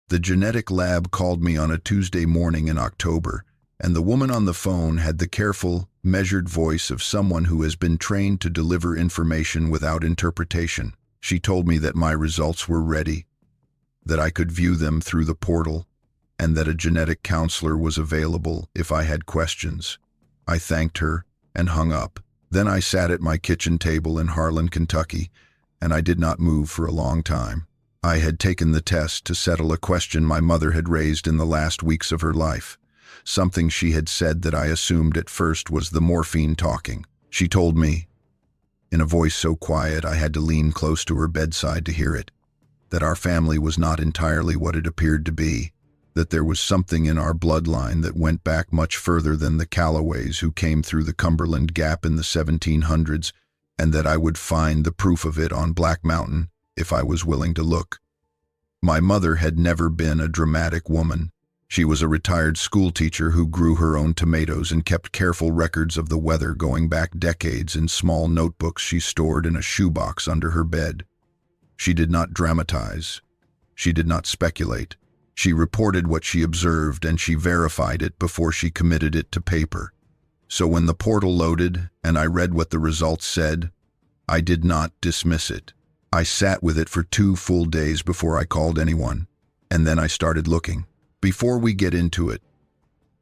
The genetic lab called me on a Tuesday morning in October, and the woman on the phone had the careful, measured voice of someone who has been trained to deliver information without interpretation. She told me that my results were ready, that I could view them through the portal, and that a genetic counselor was available if I had questions. I thanked her and hung up. Then I sat at my kitchen table in Harlan, Kentucky, and I did not move for a long time. I had taken the test to settle a question my mother had raised in the last weeks of her life. Something she had said that I assumed at first was the morphine talking. She told me, in a voice so quiet I had to lean close to her bedside to hear it, that our family was not entirely what it appeared to be, that there was something in our bloodline that went back much further than the Calloways who came through the Cumberland Gap in the 1700s, and that I would find the proof of it on Black Mountain if I was willing to look. My mother had never been a dramatic woman. She was a retired schoolteacher who grew her own tomatoes and kept careful records of the weather going back decades in small notebooks she stored in a shoebox under her bed. She did not dramatize. She did not speculate. She reported what she observed and she verified it before she committed it to paper. So when the portal loaded and I read what the results said, I did not dismiss it. I sat with it for 2 full days before I called anyone, and then I started looking. Before we get into it,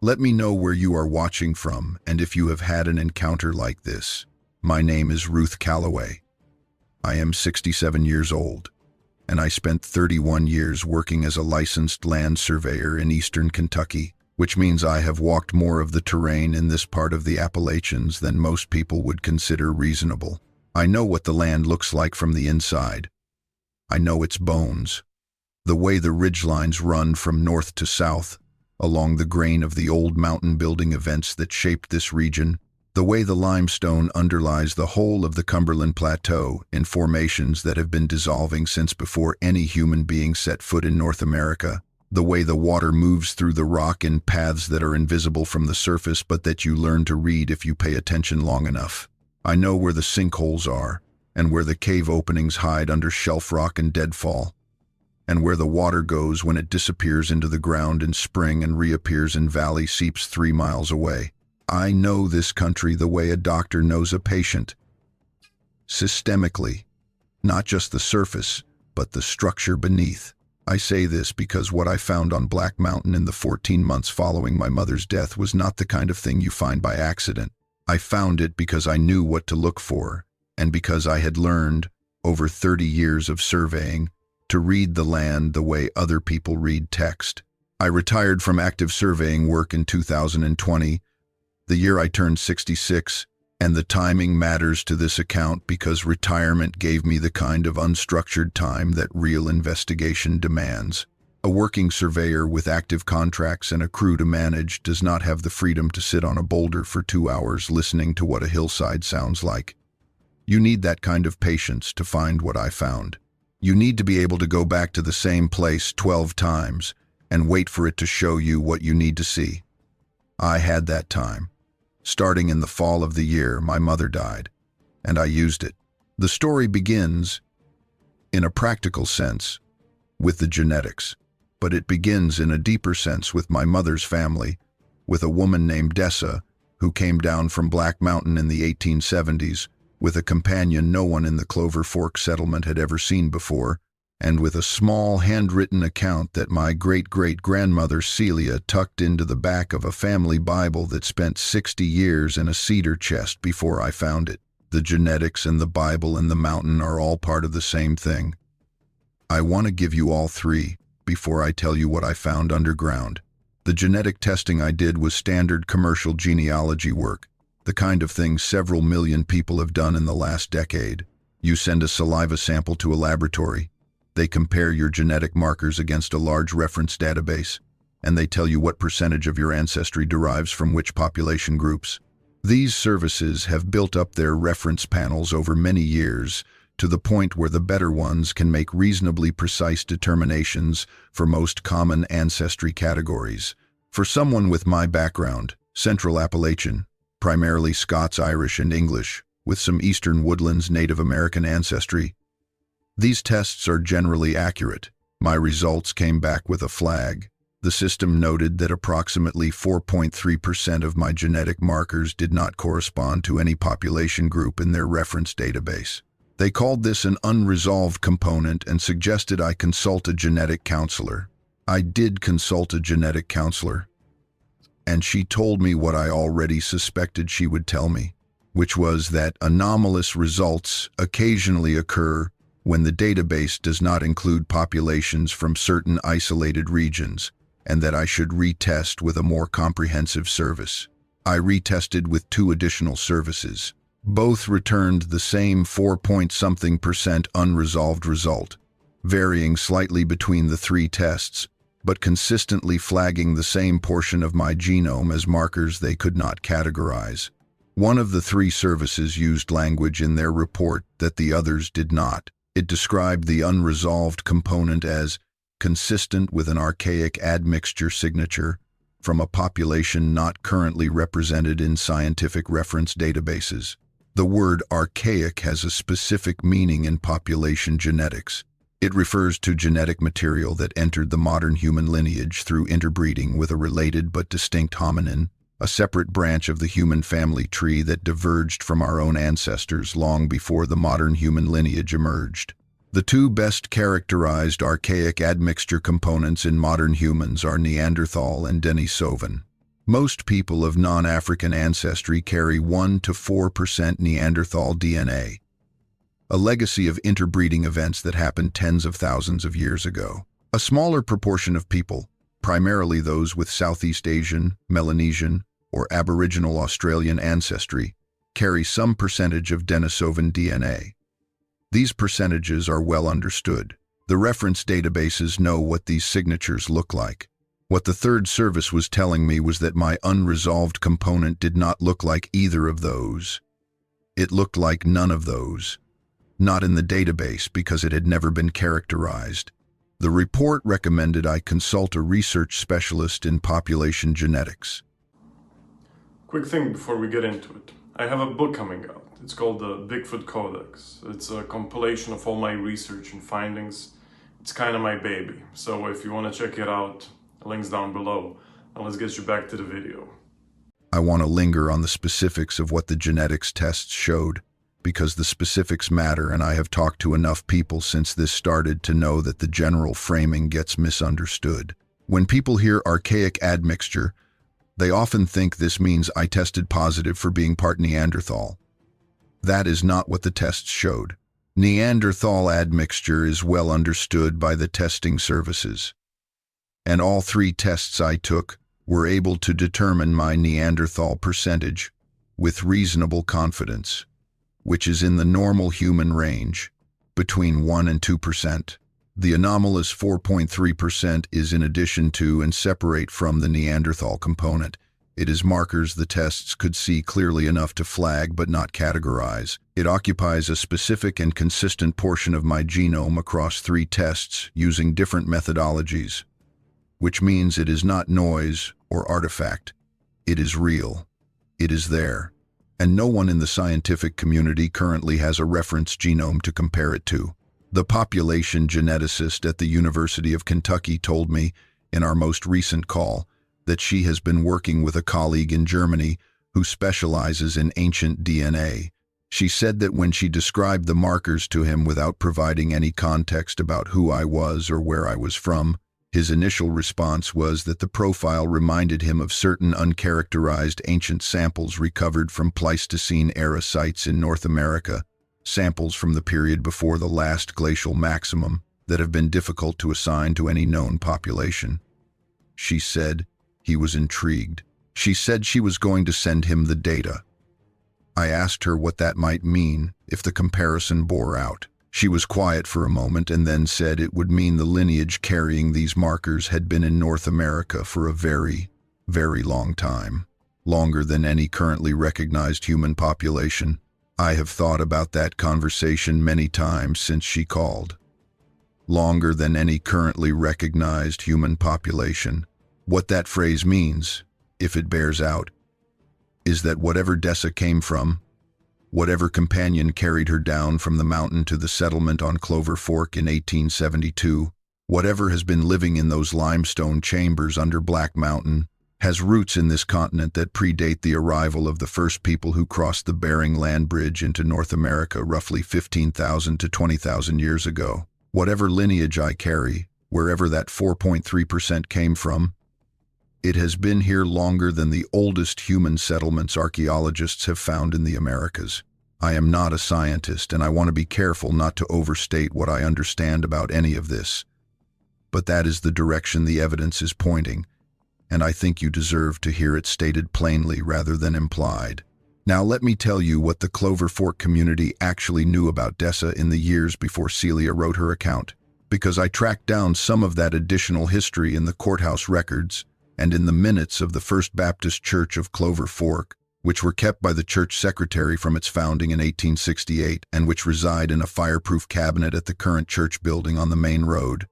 let me know where you are watching from and if you have had an encounter like this. My name is Ruth Calloway. I am 67 years old, and I spent 31 years working as a licensed land surveyor in eastern Kentucky, which means I have walked more of the terrain in this part of the Appalachians than most people would consider reasonable. I know what the land looks like from the inside. I know its bones, the way the ridgelines run from north to south, along the grain of the old mountain building events that shaped this region, the way the limestone underlies the whole of the Cumberland Plateau in formations that have been dissolving since before any human being set foot in North America, the way the water moves through the rock in paths that are invisible from the surface but that you learn to read if you pay attention long enough. I know where the sinkholes are, and where the cave openings hide under shelf rock and deadfall, and where the water goes when it disappears into the ground in spring and reappears in valley seeps 3 miles away. I know this country the way a doctor knows a patient. Systemically, not just the surface, but the structure beneath. I say this because what I found on Black Mountain in the 14 months following my mother's death was not the kind of thing you find by accident. I found it because I knew what to look for, and because I had learned, over 30 years of surveying, to read the land the way other people read text. I retired from active surveying work in 2020, the year I turned 66, and the timing matters to this account because retirement gave me the kind of unstructured time that real investigation demands. A working surveyor with active contracts and a crew to manage does not have the freedom to sit on a boulder for 2 hours listening to what a hillside sounds like. You need that kind of patience to find what I found. You need to be able to go back to the same place 12 times and wait for it to show you what you need to see. I had that time. Starting in the fall of the year, my mother died, and I used it. The story begins, in a practical sense, with the genetics. But it begins in a deeper sense with my mother's family, with a woman named Dessa, who came down from Black Mountain in the 1870s, with a companion no one in the Clover Fork settlement had ever seen before, and with a small handwritten account that my great-great-grandmother Celia tucked into the back of a family Bible that spent 60 years in a cedar chest before I found it. The genetics and the Bible and the mountain are all part of the same thing. I want to give you all 3 before I tell you what I found underground. The genetic testing I did was standard commercial genealogy work, the kind of thing several million people have done in the last decade. You send a saliva sample to a laboratory, they compare your genetic markers against a large reference database, and they tell you what percentage of your ancestry derives from which population groups. These services have built up their reference panels over many years, to the point where the better ones can make reasonably precise determinations for most common ancestry categories. For someone with my background, Central Appalachian, primarily Scots, Irish, and English, with some Eastern Woodlands Native American ancestry, these tests are generally accurate, My results came back with a flag. The system noted that approximately 4.3% of my genetic markers did not correspond to any population group in their reference database. They called this an unresolved component and suggested I consult a genetic counselor. I did consult a genetic counselor, and she told me what I already suspected she would tell me, which was that anomalous results occasionally occur when the database does not include populations from certain isolated regions, and that I should retest with a more comprehensive service. I retested with 2 additional services. Both returned the same 4-point-something% unresolved result, varying slightly between the 3 tests, but consistently flagging the same portion of my genome as markers they could not categorize. One of the 3 services used language in their report that the others did not. It described the unresolved component as consistent with an archaic admixture signature from a population not currently represented in scientific reference databases. The word archaic has a specific meaning in population genetics. It refers to genetic material that entered the modern human lineage through interbreeding with a related but distinct hominin, a separate branch of the human family tree that diverged from our own ancestors long before the modern human lineage emerged. The 2 best characterized archaic admixture components in modern humans are Neanderthal and Denisovan. Most people of non-African ancestry carry 1 to 4% Neanderthal DNA, a legacy of interbreeding events that happened tens of thousands of years ago. A smaller proportion of people, primarily those with Southeast Asian, Melanesian, or Aboriginal Australian ancestry, carry some percentage of Denisovan DNA. These percentages are well understood. The reference databases know what these signatures look like. What the 3rd service was telling me was that my unresolved component did not look like either of those. It looked like none of those. Not in the database because it had never been characterized. The report recommended I consult a research specialist in population genetics. Quick thing before we get into it. I have a book coming out. It's called the Bigfoot Codex. It's a compilation of all my research and findings. It's kind of my baby. So if you want to check it out, links down below. Now let's get you back to the video. I want to linger on the specifics of what the genetics tests showed, because the specifics matter, and I have talked to enough people since this started to know that the general framing gets misunderstood. When people hear archaic admixture, they often think this means I tested positive for being part Neanderthal. That is not what the tests showed. Neanderthal admixture is well understood by the testing services, and all 3 tests I took were able to determine my Neanderthal percentage with reasonable confidence, which is in the normal human range, between 1 and 2%. The anomalous 4.3% is in addition to and separate from the Neanderthal component. It is markers the tests could see clearly enough to flag but not categorize. It occupies a specific and consistent portion of my genome across 3 tests using different methodologies, which means it is not noise or artifact. It is real. It is there. And no one in the scientific community currently has a reference genome to compare it to. The population geneticist at the University of Kentucky told me in our most recent call that she has been working with a colleague in Germany who specializes in ancient DNA. She said that when she described the markers to him without providing any context about who I was or where I was from, his initial response was that the profile reminded him of certain uncharacterized ancient samples recovered from Pleistocene-era sites in North America, samples from the period before the last glacial maximum that have been difficult to assign to any known population. She said he was intrigued. She said she was going to send him the data. I asked her what that might mean if the comparison bore out. She was quiet for a moment and then said it would mean the lineage carrying these markers had been in North America for a very, very long time, longer than any currently recognized human population. I have thought about that conversation many times since she called. Longer than any currently recognized human population. What that phrase means, if it bears out, is that whatever Dessa came from, whatever companion carried her down from the mountain to the settlement on Clover Fork in 1872, Whatever has been living in those limestone chambers under Black Mountain has roots in this continent that predate the arrival of the first people who crossed the Bering Land Bridge into North America roughly 15,000 to 20,000 years ago. Whatever lineage I carry, wherever that 4.3% came from, it has been here longer than the oldest human settlements archaeologists have found in the Americas. I am not a scientist, and I want to be careful not to overstate what I understand about any of this. But that is the direction the evidence is pointing, and I think you deserve to hear it stated plainly rather than implied. Now let me tell you what the Clover Fork community actually knew about Dessa in the years before Celia wrote her account, because I tracked down some of that additional history in the courthouse records and in the minutes of the First Baptist Church of Clover Fork, which were kept by the church secretary from its founding in 1868 and which reside in a fireproof cabinet at the current church building on the main road.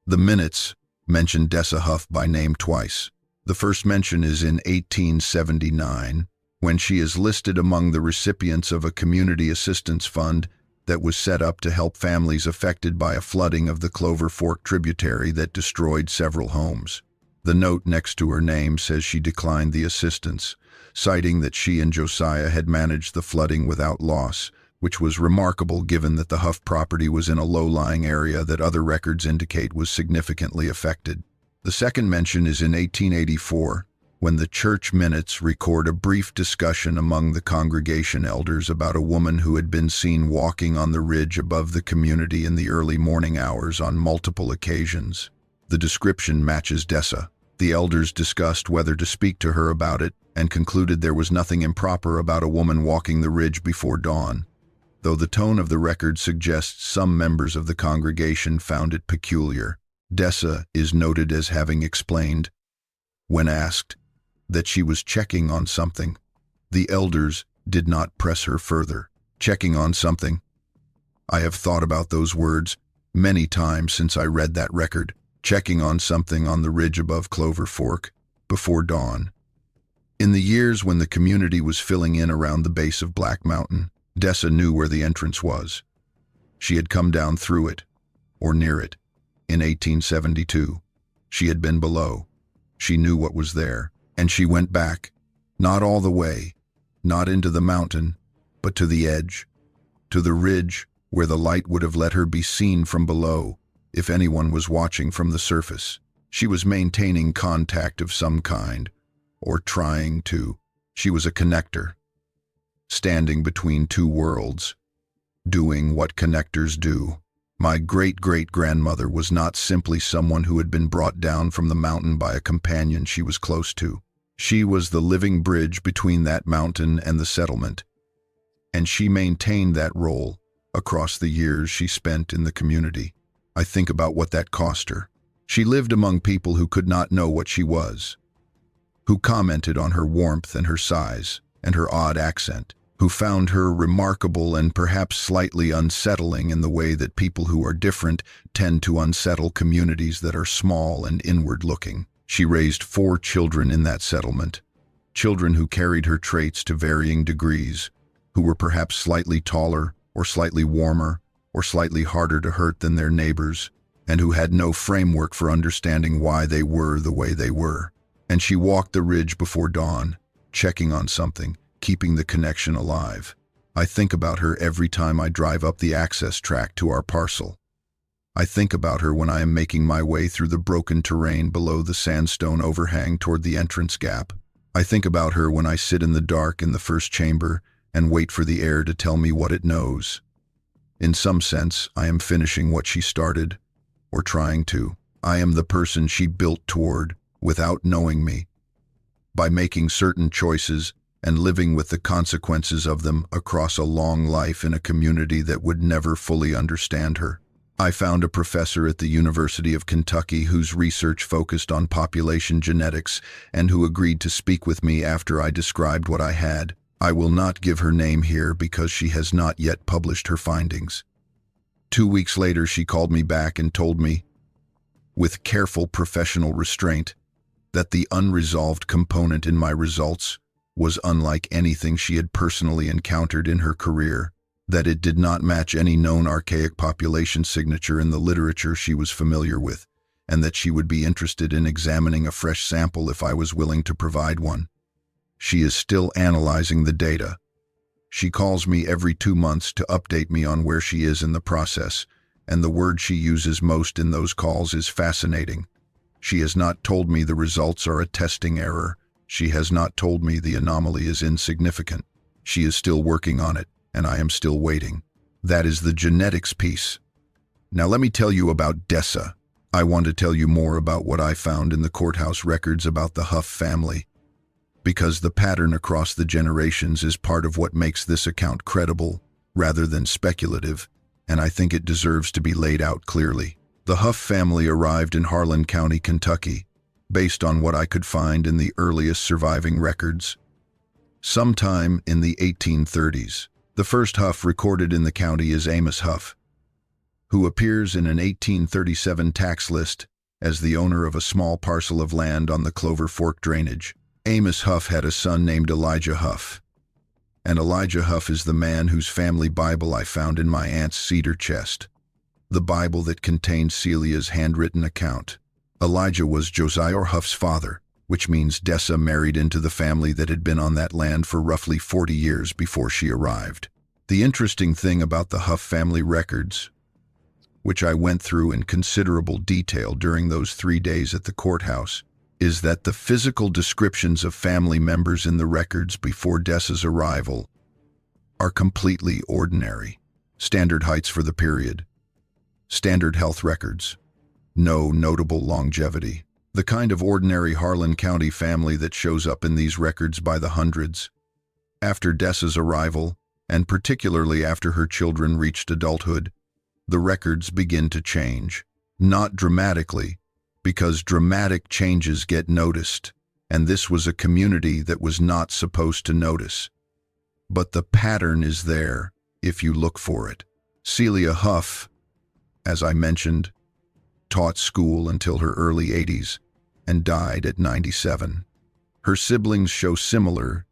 The minutes mention Dessa Huff by name twice. The first mention is in 1879, when she is listed among the recipients of a community assistance fund that was set up to help families affected by a flooding of the Clover Fork tributary that destroyed several homes. The note next to her name says she declined the assistance, citing that she and Josiah had managed the flooding without loss, which was remarkable given that the Huff property was in a low-lying area that other records indicate was significantly affected. The second mention is in 1884, when the church minutes record a brief discussion among the congregation elders about a woman who had been seen walking on the ridge above the community in the early morning hours on multiple occasions. The description matches Dessa. The elders discussed whether to speak to her about it and concluded there was nothing improper about a woman walking the ridge before dawn, though the tone of the record suggests some members of the congregation found it peculiar. Dessa is noted as having explained, when asked, that she was checking on something. The elders did not press her further. Checking on something. I have thought about those words many times since I read that record. Checking on something on the ridge above Clover Fork, before dawn. In the years when the community was filling in around the base of Black Mountain, Dessa knew where the entrance was. She had come down through it, or near it, in 1872. She had been below. She knew what was there, and she went back, not all the way, not into the mountain, but to the edge, to the ridge where the light would have let her be seen from below if anyone was watching from the surface. She was maintaining contact of some kind, or trying to. She was a connector, standing between two worlds, doing what connectors do. My great-great-grandmother was not simply someone who had been brought down from the mountain by a companion she was close to. She was the living bridge between that mountain and the settlement, and she maintained that role across the years she spent in the community. I think about what that cost her. She lived among people who could not know what she was, who commented on her warmth and her size and her odd accent, who found her remarkable and perhaps slightly unsettling in the way that people who are different tend to unsettle communities that are small and inward-looking. She raised 4 children in that settlement, children who carried her traits to varying degrees, who were perhaps slightly taller or slightly warmer or slightly harder to hurt than their neighbors, and who had no framework for understanding why they were the way they were. And she walked the ridge before dawn, checking on something, keeping the connection alive. I think about her every time I drive up the access track to our parcel. I think about her when I am making my way through the broken terrain below the sandstone overhang toward the entrance gap. I think about her when I sit in the dark in the first chamber and wait for the air to tell me what it knows. In some sense, I am finishing what she started, or trying to. I am the person she built toward without knowing me, by making certain choices and living with the consequences of them across a long life in a community that would never fully understand her. I found a professor at the University of Kentucky whose research focused on population genetics and who agreed to speak with me after I described what I had. I will not give her name here because she has not yet published her findings. 2 weeks later, she called me back and told me, with careful professional restraint, that the unresolved component in my results was unlike anything she had personally encountered in her career. that it did not match any known archaic population signature in the literature she was familiar with, and that she would be interested in examining a fresh sample if I was willing to provide one. She is still analyzing the data. She calls me every 2 months to update me on where she is in the process, and the word she uses most in those calls is fascinating. She has not told me the results are a testing error. She has not told me the anomaly is insignificant. She is still working on it, and I am still waiting. That is the genetics piece. Now let me tell you about Dessa. I want to tell you more about what I found in the courthouse records about the Huff family, because the pattern across the generations is part of what makes this account credible rather than speculative, and I think it deserves to be laid out clearly. The Huff family arrived in Harlan County, Kentucky, based on what I could find in the earliest surviving records, sometime in the 1830s. The first Huff recorded in the county is Amos Huff, who appears in an 1837 tax list as the owner of a small parcel of land on the Clover Fork drainage. Amos Huff had a son named Elijah Huff, and Elijah Huff is the man whose family Bible I found in my aunt's cedar chest, the Bible that contained Celia's handwritten account. Elijah was Josiah Huff's father, which means Dessa married into the family that had been on that land for roughly 40 years before she arrived. The interesting thing about the Huff family records, which I went through in considerable detail during those 3 days at the courthouse, is that the physical descriptions of family members in the records before Dessa's arrival are completely ordinary. Standard heights for the period, standard health records, no notable longevity. The kind of ordinary Harlan County family that shows up in these records by the hundreds. After Dessa's arrival, and particularly after her children reached adulthood, the records begin to change. Not dramatically, because dramatic changes get noticed, and this was a community that was not supposed to notice. But the pattern is there, if you look for it. Celia Huff, as I mentioned, taught school until her early 80s and died at 97. Her siblings show similar,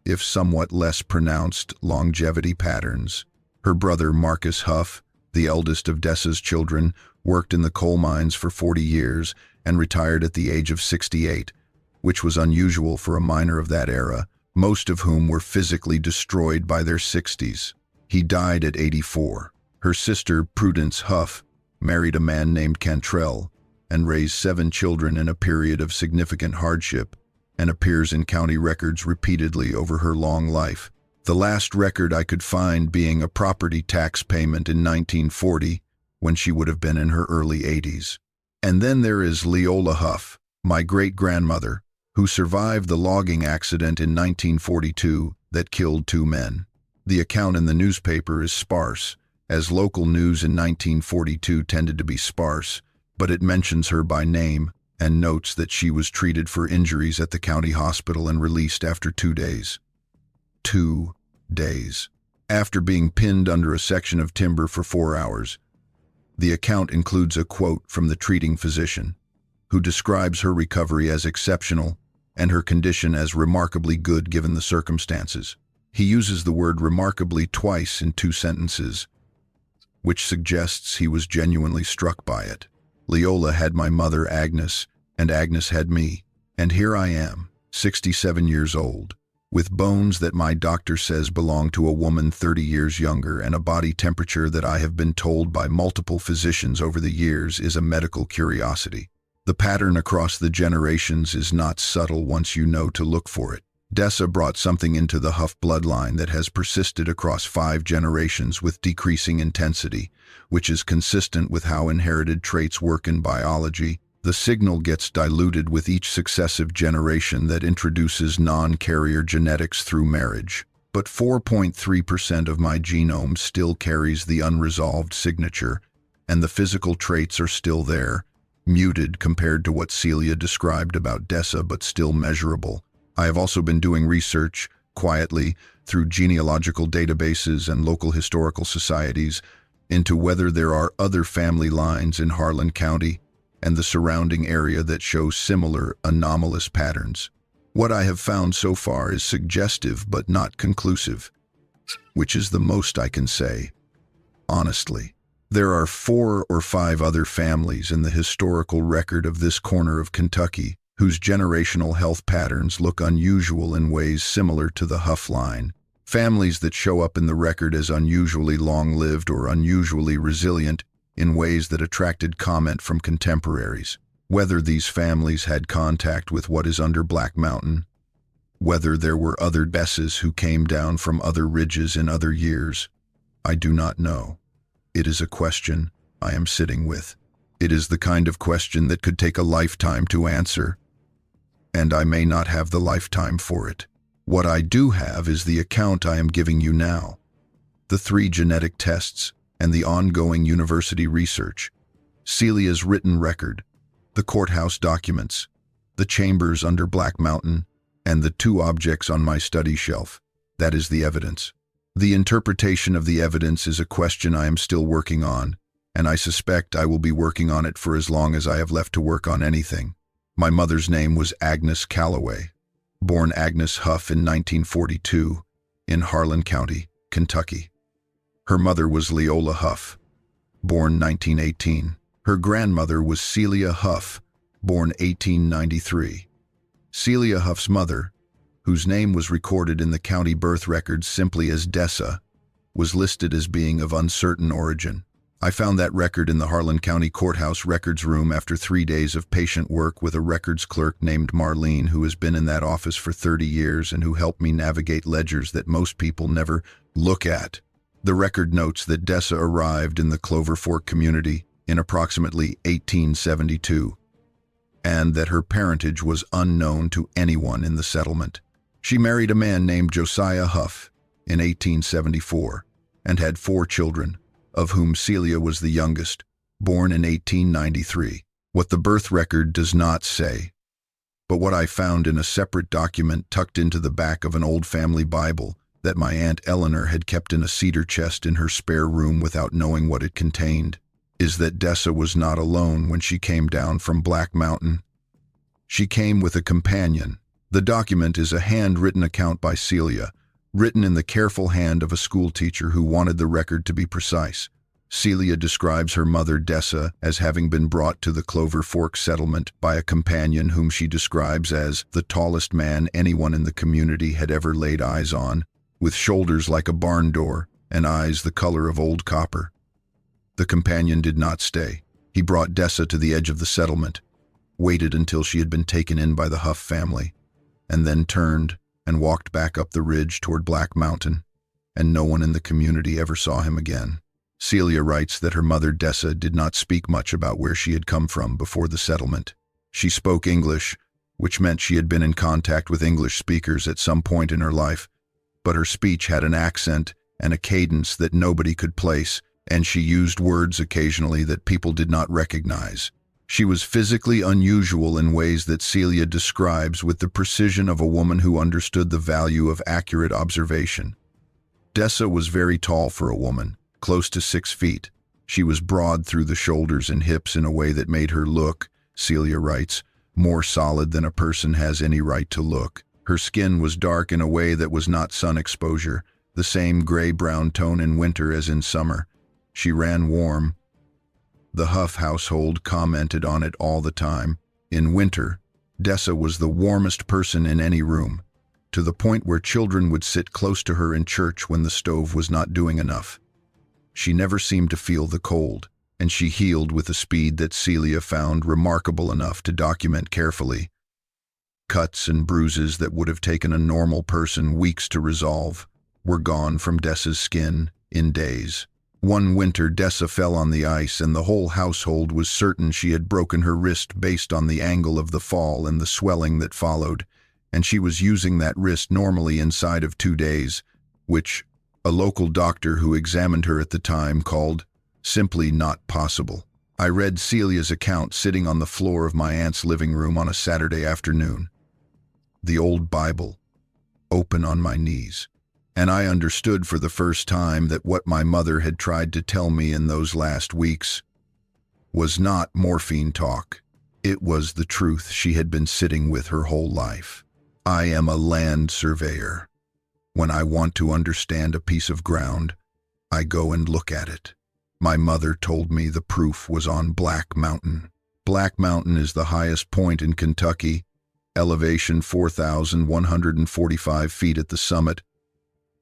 if somewhat less pronounced, longevity patterns. Her brother Marcus Huff, the eldest of Dessa's children, worked in the coal mines for 40 years and retired at the age of 68, which was unusual for a miner of that era, most of whom were physically destroyed by their 60s. He died at 84. Her sister, Prudence Huff, married a man named Cantrell and raised 7 children in a period of significant hardship, and appears in county records repeatedly over her long life. The last record I could find being a property tax payment in 1940, when she would have been in her early 80s. And then there is Leola Huff, my great-grandmother, who survived the logging accident in 1942 that killed 2 men. The account in the newspaper is sparse, as local news in 1942 tended to be sparse, but it mentions her by name and notes that she was treated for injuries at the county hospital and released after 2 days. 2 days. After being pinned under a section of timber for 4 hours. The account includes a quote from the treating physician, who describes her recovery as exceptional and her condition as remarkably good given the circumstances. He uses the word remarkably twice in 2 sentences, which suggests he was genuinely struck by it. Leola had my mother Agnes, and Agnes had me, and here I am, 67 years old, with bones that my doctor says belong to a woman 30 years younger and a body temperature that I have been told by multiple physicians over the years is a medical curiosity. The pattern across the generations is not subtle once you know to look for it. Dessa brought something into the Huff bloodline that has persisted across 5 generations with decreasing intensity, which is consistent with how inherited traits work in biology. The signal gets diluted with each successive generation that introduces non-carrier genetics through marriage. But 4.3% of my genome still carries the unresolved signature, and the physical traits are still there, muted compared to what Celia described about Dessa, but still measurable. I have also been doing research, quietly, through genealogical databases and local historical societies, into whether there are other family lines in Harlan County and the surrounding area that show similar anomalous patterns. What I have found so far is suggestive but not conclusive. which is the most I can say, honestly. There are 4 or 5 other families in the historical record of this corner of Kentucky whose generational health patterns look unusual in ways similar to the Huff line. Families that show up in the record as unusually long-lived or unusually resilient in ways that attracted comment from contemporaries. Whether these families had contact with what is under Black Mountain, whether there were other Dessas who came down from other ridges in other years, I do not know. It is a question I am sitting with. It is the kind of question that could take a lifetime to answer, and I may not have the lifetime for it. What I do have is the account I am giving you now. The 3 genetic tests and the ongoing university research, Celia's written record, the courthouse documents, the chambers under Black Mountain, and the 2 objects on my study shelf. That is the evidence. The interpretation of the evidence is a question I am still working on, and I suspect I will be working on it for as long as I have left to work on anything. My mother's name was Agnes Calloway, born Agnes Huff in 1942 in Harlan County, Kentucky. Her mother was Leola Huff, born 1918. Her grandmother was Celia Huff, born 1893. Celia Huff's mother, whose name was recorded in the county birth records simply as Dessa, was listed as being of uncertain origin. I found that record in the Harlan County Courthouse records room after 3 days of patient work with a records clerk named Marlene, who has been in that office for 30 years and who helped me navigate ledgers that most people never look at. The record notes that Dessa arrived in the Clover Fork community in approximately 1872, and that her parentage was unknown to anyone in the settlement. She married a man named Josiah Huff in 1874 and had 4 children, of whom Celia was the youngest, born in 1893. What the birth record does not say, but what I found in a separate document tucked into the back of an old family Bible that my Aunt Eleanor had kept in a cedar chest in her spare room without knowing what it contained, is that Dessa was not alone when she came down from Black Mountain. She came with a companion. The document is a handwritten account by Celia, written in the careful hand of a schoolteacher who wanted the record to be precise. Celia describes her mother Dessa as having been brought to the Clover Fork settlement by a companion whom she describes as the tallest man anyone in the community had ever laid eyes on, with shoulders like a barn door and eyes the color of old copper. The companion did not stay. He brought Dessa to the edge of the settlement, waited until she had been taken in by the Huff family, and then turned and walked back up the ridge toward Black Mountain, and no one in the community ever saw him again. Celia writes that her mother Dessa did not speak much about where she had come from before the settlement. She spoke English, which meant she had been in contact with English speakers at some point in her life, but her speech had an accent and a cadence that nobody could place, and she used words occasionally that people did not recognize. She was physically unusual in ways that Celia describes with the precision of a woman who understood the value of accurate observation. Dessa was very tall for a woman, close to 6 feet. She was broad through the shoulders and hips in a way that made her look, Celia writes, more solid than a person has any right to look. Her skin was dark in a way that was not sun exposure, the same gray-brown tone in winter as in summer. She ran warm. The Huff household commented on it all the time. In winter, Dessa was the warmest person in any room, to the point where children would sit close to her in church when the stove was not doing enough. She never seemed to feel the cold, and she healed with a speed that Celia found remarkable enough to document carefully. Cuts and bruises that would have taken a normal person weeks to resolve were gone from Dessa's skin in days. One winter, Dessa fell on the ice, and the whole household was certain she had broken her wrist based on the angle of the fall and the swelling that followed, and she was using that wrist normally inside of 2 days, which a local doctor who examined her at the time called simply not possible. I read Celia's account sitting on the floor of my aunt's living room on a Saturday afternoon, the old Bible open on my knees, and I understood for the first time that what my mother had tried to tell me in those last weeks was not morphine talk. It was the truth she had been sitting with her whole life. I am a land surveyor. When I want to understand a piece of ground, I go and look at it. My mother told me the proof was on Black Mountain. Black Mountain is the highest point in Kentucky, elevation 4,145 feet at the summit,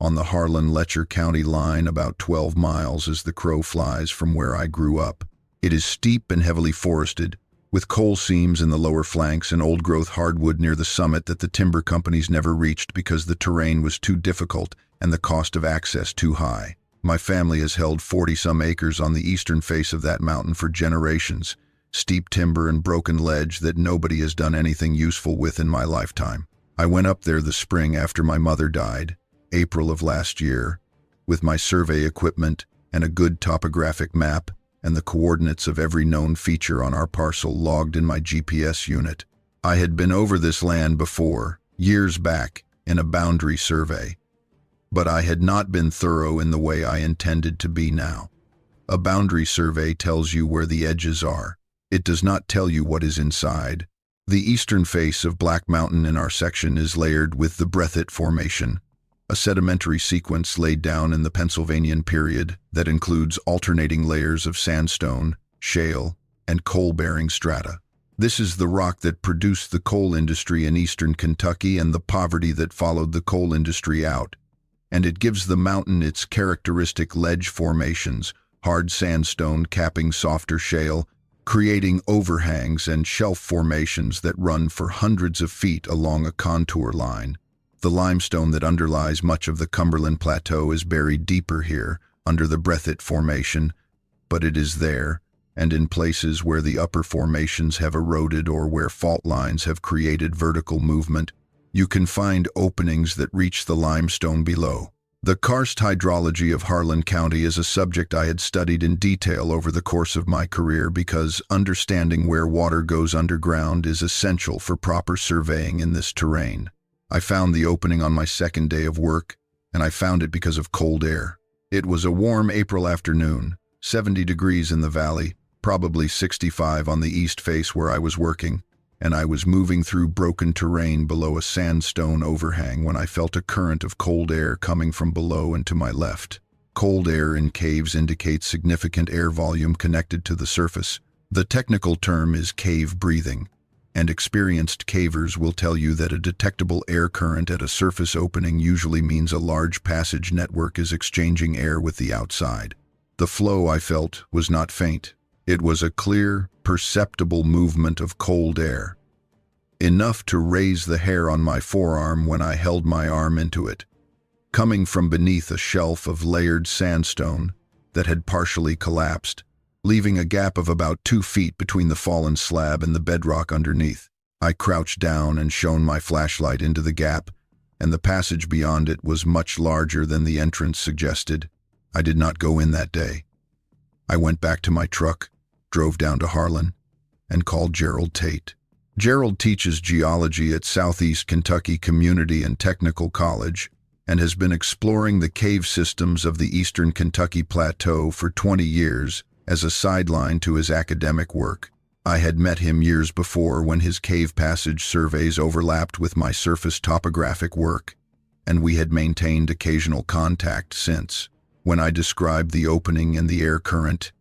on the Harlan County line about 12 miles as the crow flies from where I grew up. It is steep and heavily forested, with coal seams in the lower flanks and old-growth hardwood near the summit that the timber companies never reached because the terrain was too difficult and the cost of access too high. My family has held 40-some acres on the eastern face of that mountain for generations, steep timber and broken ledge that nobody has done anything useful with in my lifetime. I went up there the spring after my mother died, April of last year, with my survey equipment and a good topographic map and the coordinates of every known feature on our parcel logged in my GPS unit. I had been over this land before, years back, in a boundary survey, but I had not been thorough in the way I intended to be now. A boundary survey tells you where the edges are. It does not tell you what is inside. The eastern face of Black Mountain in our section is layered with the Breathitt Formation, a sedimentary sequence laid down in the Pennsylvanian period that includes alternating layers of sandstone, shale, and coal-bearing strata. This is the rock that produced the coal industry in eastern Kentucky and the poverty that followed the coal industry out, and it gives the mountain its characteristic ledge formations, hard sandstone capping softer shale, creating overhangs and shelf formations that run for hundreds of feet along a contour line. The limestone that underlies much of the Cumberland Plateau is buried deeper here, under the Breathitt Formation, but it is there, and in places where the upper formations have eroded or where fault lines have created vertical movement, you can find openings that reach the limestone below. The karst hydrology of Harlan County is a subject I had studied in detail over the course of my career because understanding where water goes underground is essential for proper surveying in this terrain. I found the opening on my second day of work, and I found it because of cold air. It was a warm April afternoon, 70 degrees in the valley, probably 65 on the east face where I was working, and I was moving through broken terrain below a sandstone overhang when I felt a current of cold air coming from below and to my left. Cold air in caves indicates significant air volume connected to the surface. The technical term is cave breathing, and experienced cavers will tell you that a detectable air current at a surface opening usually means a large passage network is exchanging air with the outside. The flow I felt was not faint. It was a clear, perceptible movement of cold air, enough to raise the hair on my forearm when I held my arm into it, coming from beneath a shelf of layered sandstone that had partially collapsed, leaving a gap of about 2 feet between the fallen slab and the bedrock underneath. I crouched down and shone my flashlight into the gap, and the passage beyond it was much larger than the entrance suggested. I did not go in that day. I went back to my truck, drove down to Harlan, and called Gerald Tate. Gerald teaches geology at Southeast Kentucky Community and Technical College and has been exploring the cave systems of the eastern Kentucky Plateau for 20 years as a sideline to his academic work. I had met him years before when his cave passage surveys overlapped with my surface topographic work, and we had maintained occasional contact since. When I described the opening and the air current,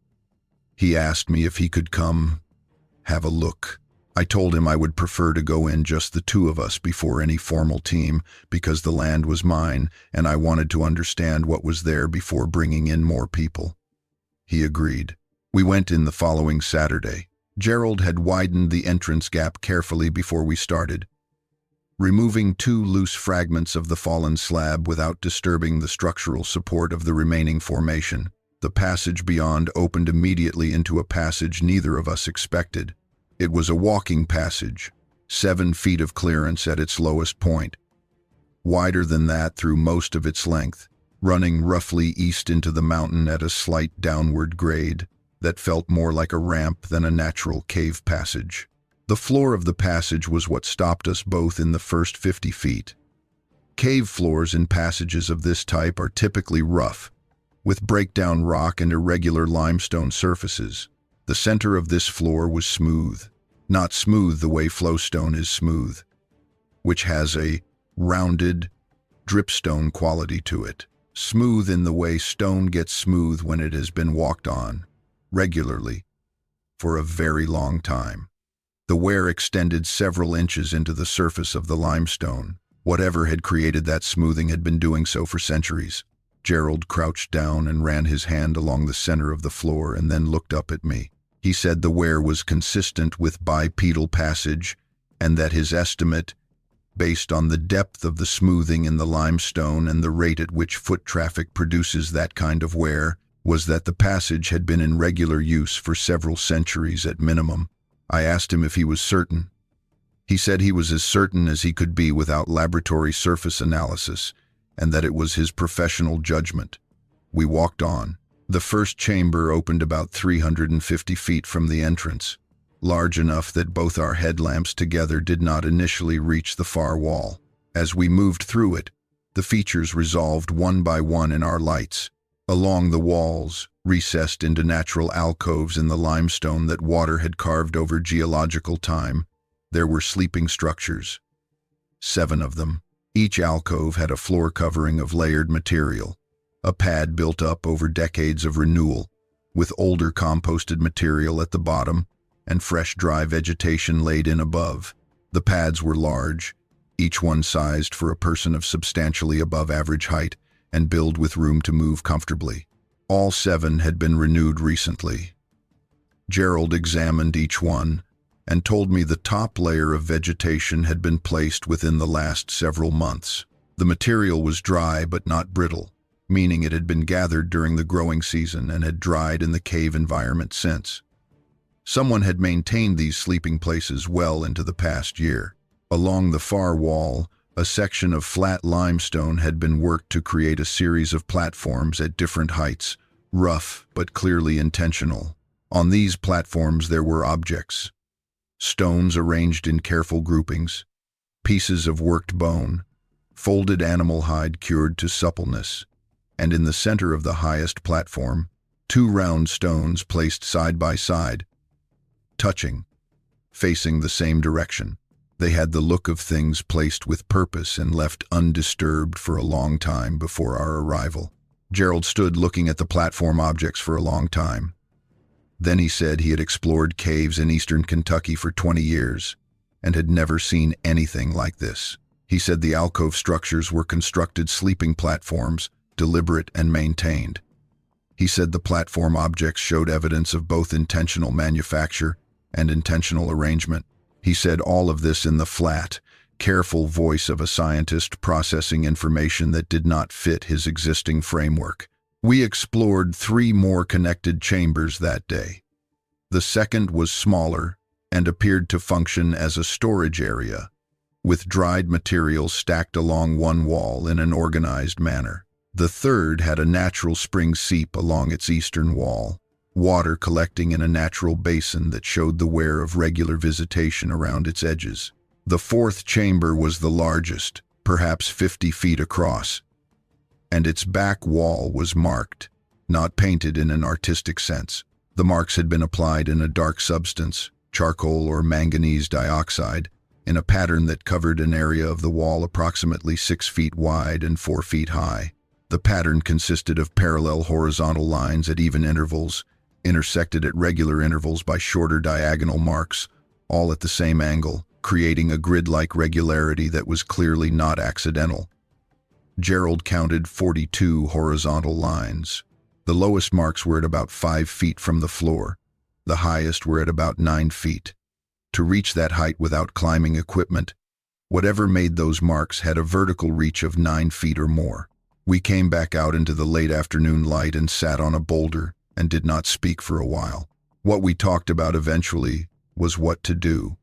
he asked me if he could come have a look. I told him I would prefer to go in just the two of us before any formal team because the land was mine and I wanted to understand what was there before bringing in more people. He agreed. We went in the following Saturday. Gerald had widened the entrance gap carefully before we started, removing 2 loose fragments of the fallen slab without disturbing the structural support of the remaining formation. The passage beyond opened immediately into a passage neither of us expected. It was a walking passage, 7 feet of clearance at its lowest point, wider than that through most of its length, running roughly east into the mountain at a slight downward grade that felt more like a ramp than a natural cave passage. The floor of the passage was what stopped us both in the first 50 feet. Cave floors in passages of this type are typically rough, with breakdown rock and irregular limestone surfaces. The center of this floor was smooth, not smooth the way flowstone is smooth, which has a rounded, dripstone quality to it. Smooth in the way stone gets smooth when it has been walked on, regularly, for a very long time. The wear extended several inches into the surface of the limestone. Whatever had created that smoothing had been doing so for centuries. Gerald crouched down and ran his hand along the center of the floor and then looked up at me. He said the wear was consistent with bipedal passage and that his estimate, based on the depth of the smoothing in the limestone and the rate at which foot traffic produces that kind of wear, was that the passage had been in regular use for several centuries at minimum. I asked him if he was certain. He said he was as certain as he could be without laboratory surface analysis, and that it was his professional judgment. We walked on. The first chamber opened about 350 feet from the entrance, large enough that both our headlamps together did not initially reach the far wall. As we moved through it, the features resolved one by one in our lights. Along the walls, recessed into natural alcoves in the limestone that water had carved over geological time, there were sleeping structures. 7 of them. Each alcove had a floor covering of layered material, a pad built up over decades of renewal, with older composted material at the bottom and fresh dry vegetation laid in above. The pads were large, each one sized for a person of substantially above average height and built with room to move comfortably. All 7 had been renewed recently. Gerald examined each one and told me the top layer of vegetation had been placed within the last several months. The material was dry but not brittle, meaning it had been gathered during the growing season and had dried in the cave environment since. Someone had maintained these sleeping places well into the past year. Along the far wall, a section of flat limestone had been worked to create a series of platforms at different heights, rough but clearly intentional. On these platforms there were objects. Stones arranged in careful groupings, pieces of worked bone, folded animal hide cured to suppleness, and in the center of the highest platform, 2 round stones placed side by side, touching, facing the same direction. They had the look of things placed with purpose and left undisturbed for a long time before our arrival. Gerald stood looking at the platform objects for a long time. Then he said he had explored caves in eastern Kentucky for 20 years and had never seen anything like this. He said the alcove structures were constructed sleeping platforms, deliberate and maintained. He said the platform objects showed evidence of both intentional manufacture and intentional arrangement. He said all of this in the flat, careful voice of a scientist processing information that did not fit his existing framework. We explored 3 more connected chambers that day. The second was smaller and appeared to function as a storage area, with dried materials stacked along one wall in an organized manner. The third had a natural spring seep along its eastern wall, water collecting in a natural basin that showed the wear of regular visitation around its edges. The fourth chamber was the largest, perhaps 50 feet across, and its back wall was marked, not painted in an artistic sense. The marks had been applied in a dark substance, charcoal or manganese dioxide, in a pattern that covered an area of the wall approximately 6 feet wide and 4 feet high. The pattern consisted of parallel horizontal lines at even intervals, intersected at regular intervals by shorter diagonal marks, all at the same angle, creating a grid-like regularity that was clearly not accidental. Gerald counted 42 horizontal lines. The lowest marks were at about 5 feet from the floor. The highest were at about 9 feet. To reach that height without climbing equipment, whatever made those marks had a vertical reach of 9 feet or more. We came back out into the late afternoon light and sat on a boulder and did not speak for a while. What we talked about eventually was what to do.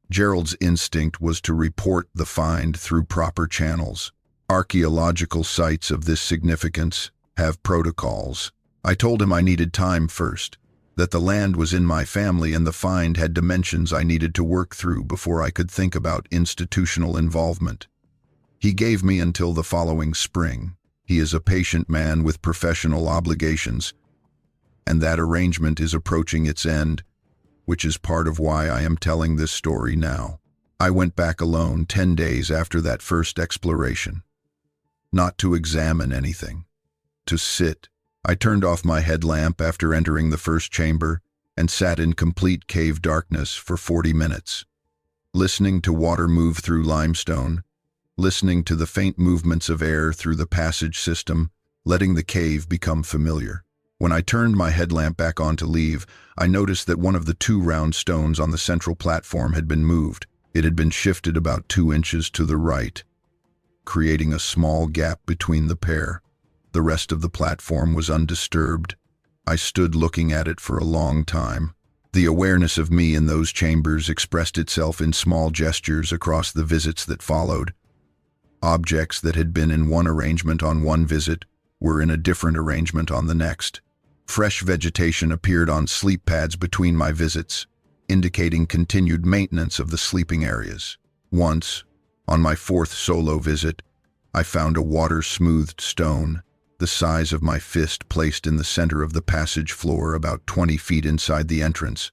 Gerald's instinct was to report the find through proper channels. Archaeological sites of this significance have protocols. I told him I needed time first, that the land was in my family and the find had dimensions I needed to work through before I could think about institutional involvement. He gave me until the following spring. He is a patient man with professional obligations, and that arrangement is approaching its end, which is part of why I am telling this story now. I went back alone 10 days after that first exploration. not to examine anything. To sit. I turned off my headlamp after entering the first chamber and sat in complete cave darkness for 40 minutes, listening to water move through limestone, listening to the faint movements of air through the passage system, letting the cave become familiar. When I turned my headlamp back on to leave, I noticed that one of the 2 round stones on the central platform had been moved. It had been shifted about 2 inches to the right, creating a small gap between the pair. The rest of the platform was undisturbed. I stood looking at it for a long time. The awareness of me in those chambers expressed itself in small gestures across the visits that followed. Objects that had been in one arrangement on one visit were in a different arrangement on the next. Fresh vegetation appeared on sleep pads between my visits, indicating continued maintenance of the sleeping areas. Once, on my 4th solo visit, I found a water-smoothed stone, the size of my fist, placed in the center of the passage floor about 20 feet inside the entrance,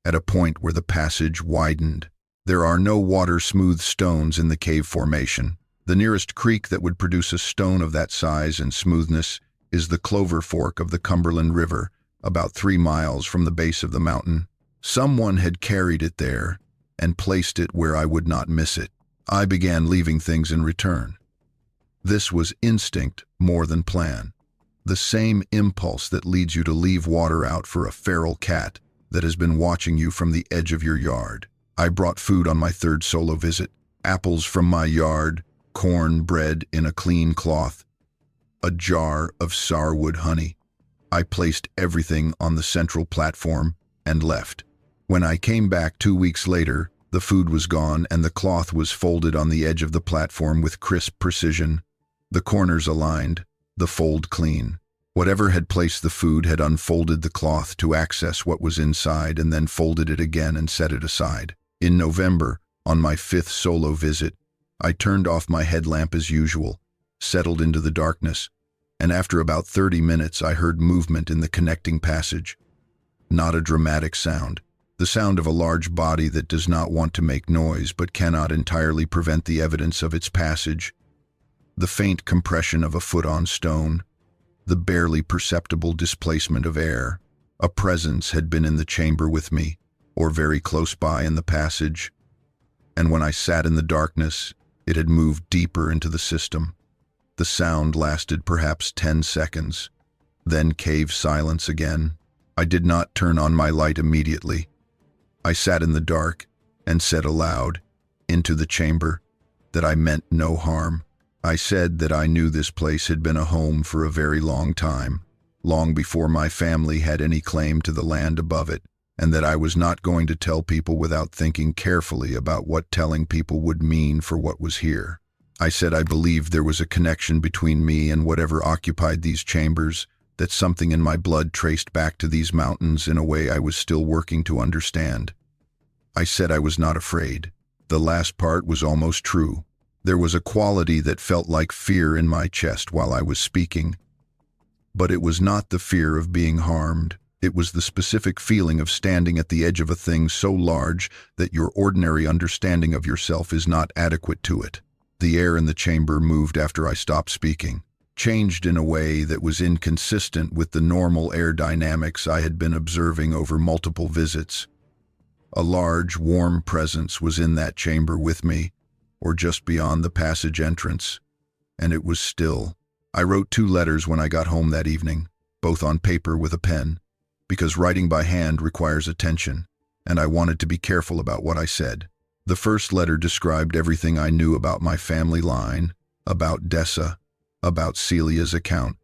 at a point where the passage widened. There are no water-smooth stones in the cave formation. The nearest creek that would produce a stone of that size and smoothness is the Clover Fork of the Cumberland River, about 3 miles from the base of the mountain. Someone had carried it there and placed it where I would not miss it. I began leaving things in return. This was instinct more than plan. The same impulse that leads you to leave water out for a feral cat that has been watching you from the edge of your yard. I brought food on my 3rd solo visit. Apples from my yard, corn bread in a clean cloth, a jar of sourwood honey. I placed everything on the central platform and left. When I came back 2 weeks later, the food was gone and the cloth was folded on the edge of the platform with crisp precision, the corners aligned, the fold clean. Whatever had placed the food had unfolded the cloth to access what was inside and then folded it again and set it aside. In November, on my 5th solo visit, I turned off my headlamp as usual, settled into the darkness, and after about 30 minutes I heard movement in the connecting passage. Not a dramatic sound. The sound of a large body that does not want to make noise but cannot entirely prevent the evidence of its passage. The faint compression of a foot on stone. The barely perceptible displacement of air. A presence had been in the chamber with me, or very close by in the passage. And when I sat in the darkness, it had moved deeper into the system. The sound lasted perhaps 10 seconds, then cave silence again. I did not turn on my light immediately. I sat in the dark and said aloud, into the chamber, that I meant no harm. I said that I knew this place had been a home for a very long time, long before my family had any claim to the land above it, and that I was not going to tell people without thinking carefully about what telling people would mean for what was here. I said I believed there was a connection between me and whatever occupied these chambers, that something in my blood traced back to these mountains in a way I was still working to understand. I said I was not afraid. The last part was almost true. There was a quality that felt like fear in my chest while I was speaking. But it was not the fear of being harmed. It was the specific feeling of standing at the edge of a thing so large that your ordinary understanding of yourself is not adequate to it. The air in the chamber moved after I stopped speaking, changed in a way that was inconsistent with the normal air dynamics I had been observing over multiple visits. A large, warm presence was in that chamber with me, or just beyond the passage entrance, and it was still. I wrote 2 letters when I got home that evening, both on paper with a pen, because writing by hand requires attention, and I wanted to be careful about what I said. The first letter described everything I knew about my family line, about Dessa, about Celia's account,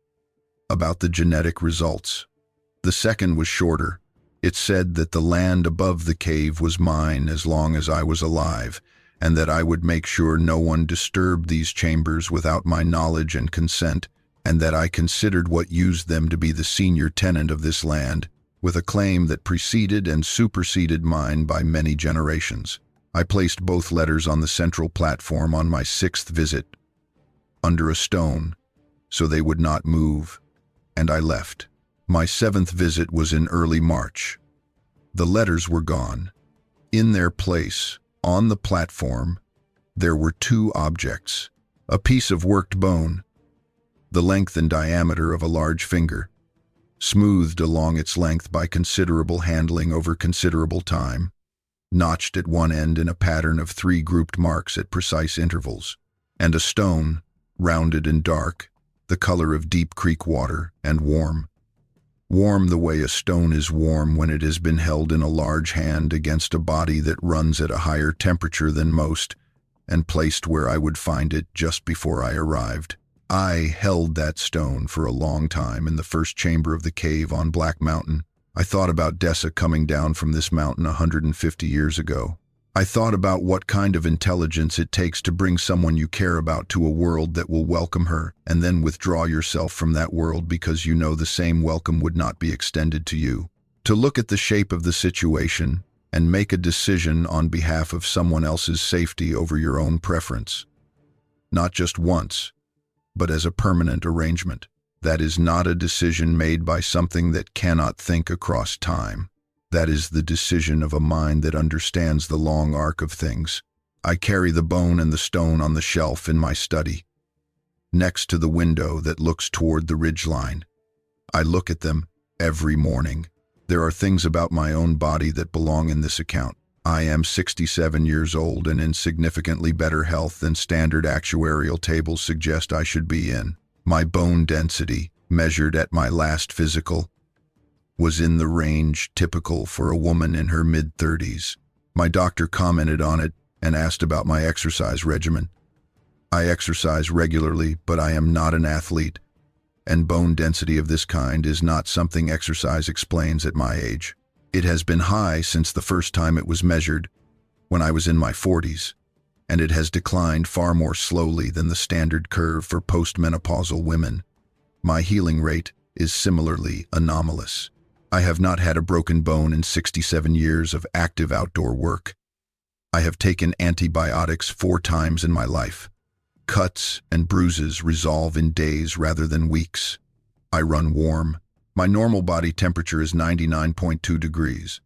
about the genetic results. The second was shorter. It said that the land above the cave was mine as long as I was alive, and that I would make sure no one disturbed these chambers without my knowledge and consent, and that I considered what used them to be the senior tenant of this land, with a claim that preceded and superseded mine by many generations. I placed both letters on the central platform on my 6th visit, under a stone, so they would not move, and I left. My 7th visit was in early March. The letters were gone. In their place, on the platform, there were 2 objects, A piece of worked bone, the length and diameter of a large finger, smoothed along its length by considerable handling over considerable time, notched at one end in a pattern of 3 grouped marks at precise intervals, and a stone, rounded and dark, the color of deep creek water, and warm. Warm the way a stone is warm when it has been held in a large hand against a body that runs at a higher temperature than most, and placed where I would find it just before I arrived. I held that stone for a long time in the first chamber of the cave on Black Mountain. I thought about Dessa coming down from this mountain 150 years ago. I thought about what kind of intelligence it takes to bring someone you care about to a world that will welcome her, and then withdraw yourself from that world because you know the same welcome would not be extended to you. To look at the shape of the situation and make a decision on behalf of someone else's safety over your own preference. Not just once, but as a permanent arrangement. That is not a decision made by something that cannot think across time. That is the decision of a mind that understands the long arc of things. I carry the bone and the stone on the shelf in my study, next to the window that looks toward the ridgeline. I look at them every morning. There are things about my own body that belong in this account. I am 67 years old and in significantly better health than standard actuarial tables suggest I should be in. My bone density, measured at my last physical, was in the range typical for a woman in her mid-30s. My doctor commented on it and asked about my exercise regimen. I exercise regularly, but I am not an athlete, and bone density of this kind is not something exercise explains at my age. It has been high since the first time it was measured, when I was in my 40s, and it has declined far more slowly than the standard curve for postmenopausal women. My healing rate is similarly anomalous. I have not had a broken bone in 67 years of active outdoor work. I have taken antibiotics 4 times in my life. Cuts and bruises resolve in days rather than weeks. I run warm. My normal body temperature is 99.2 degrees,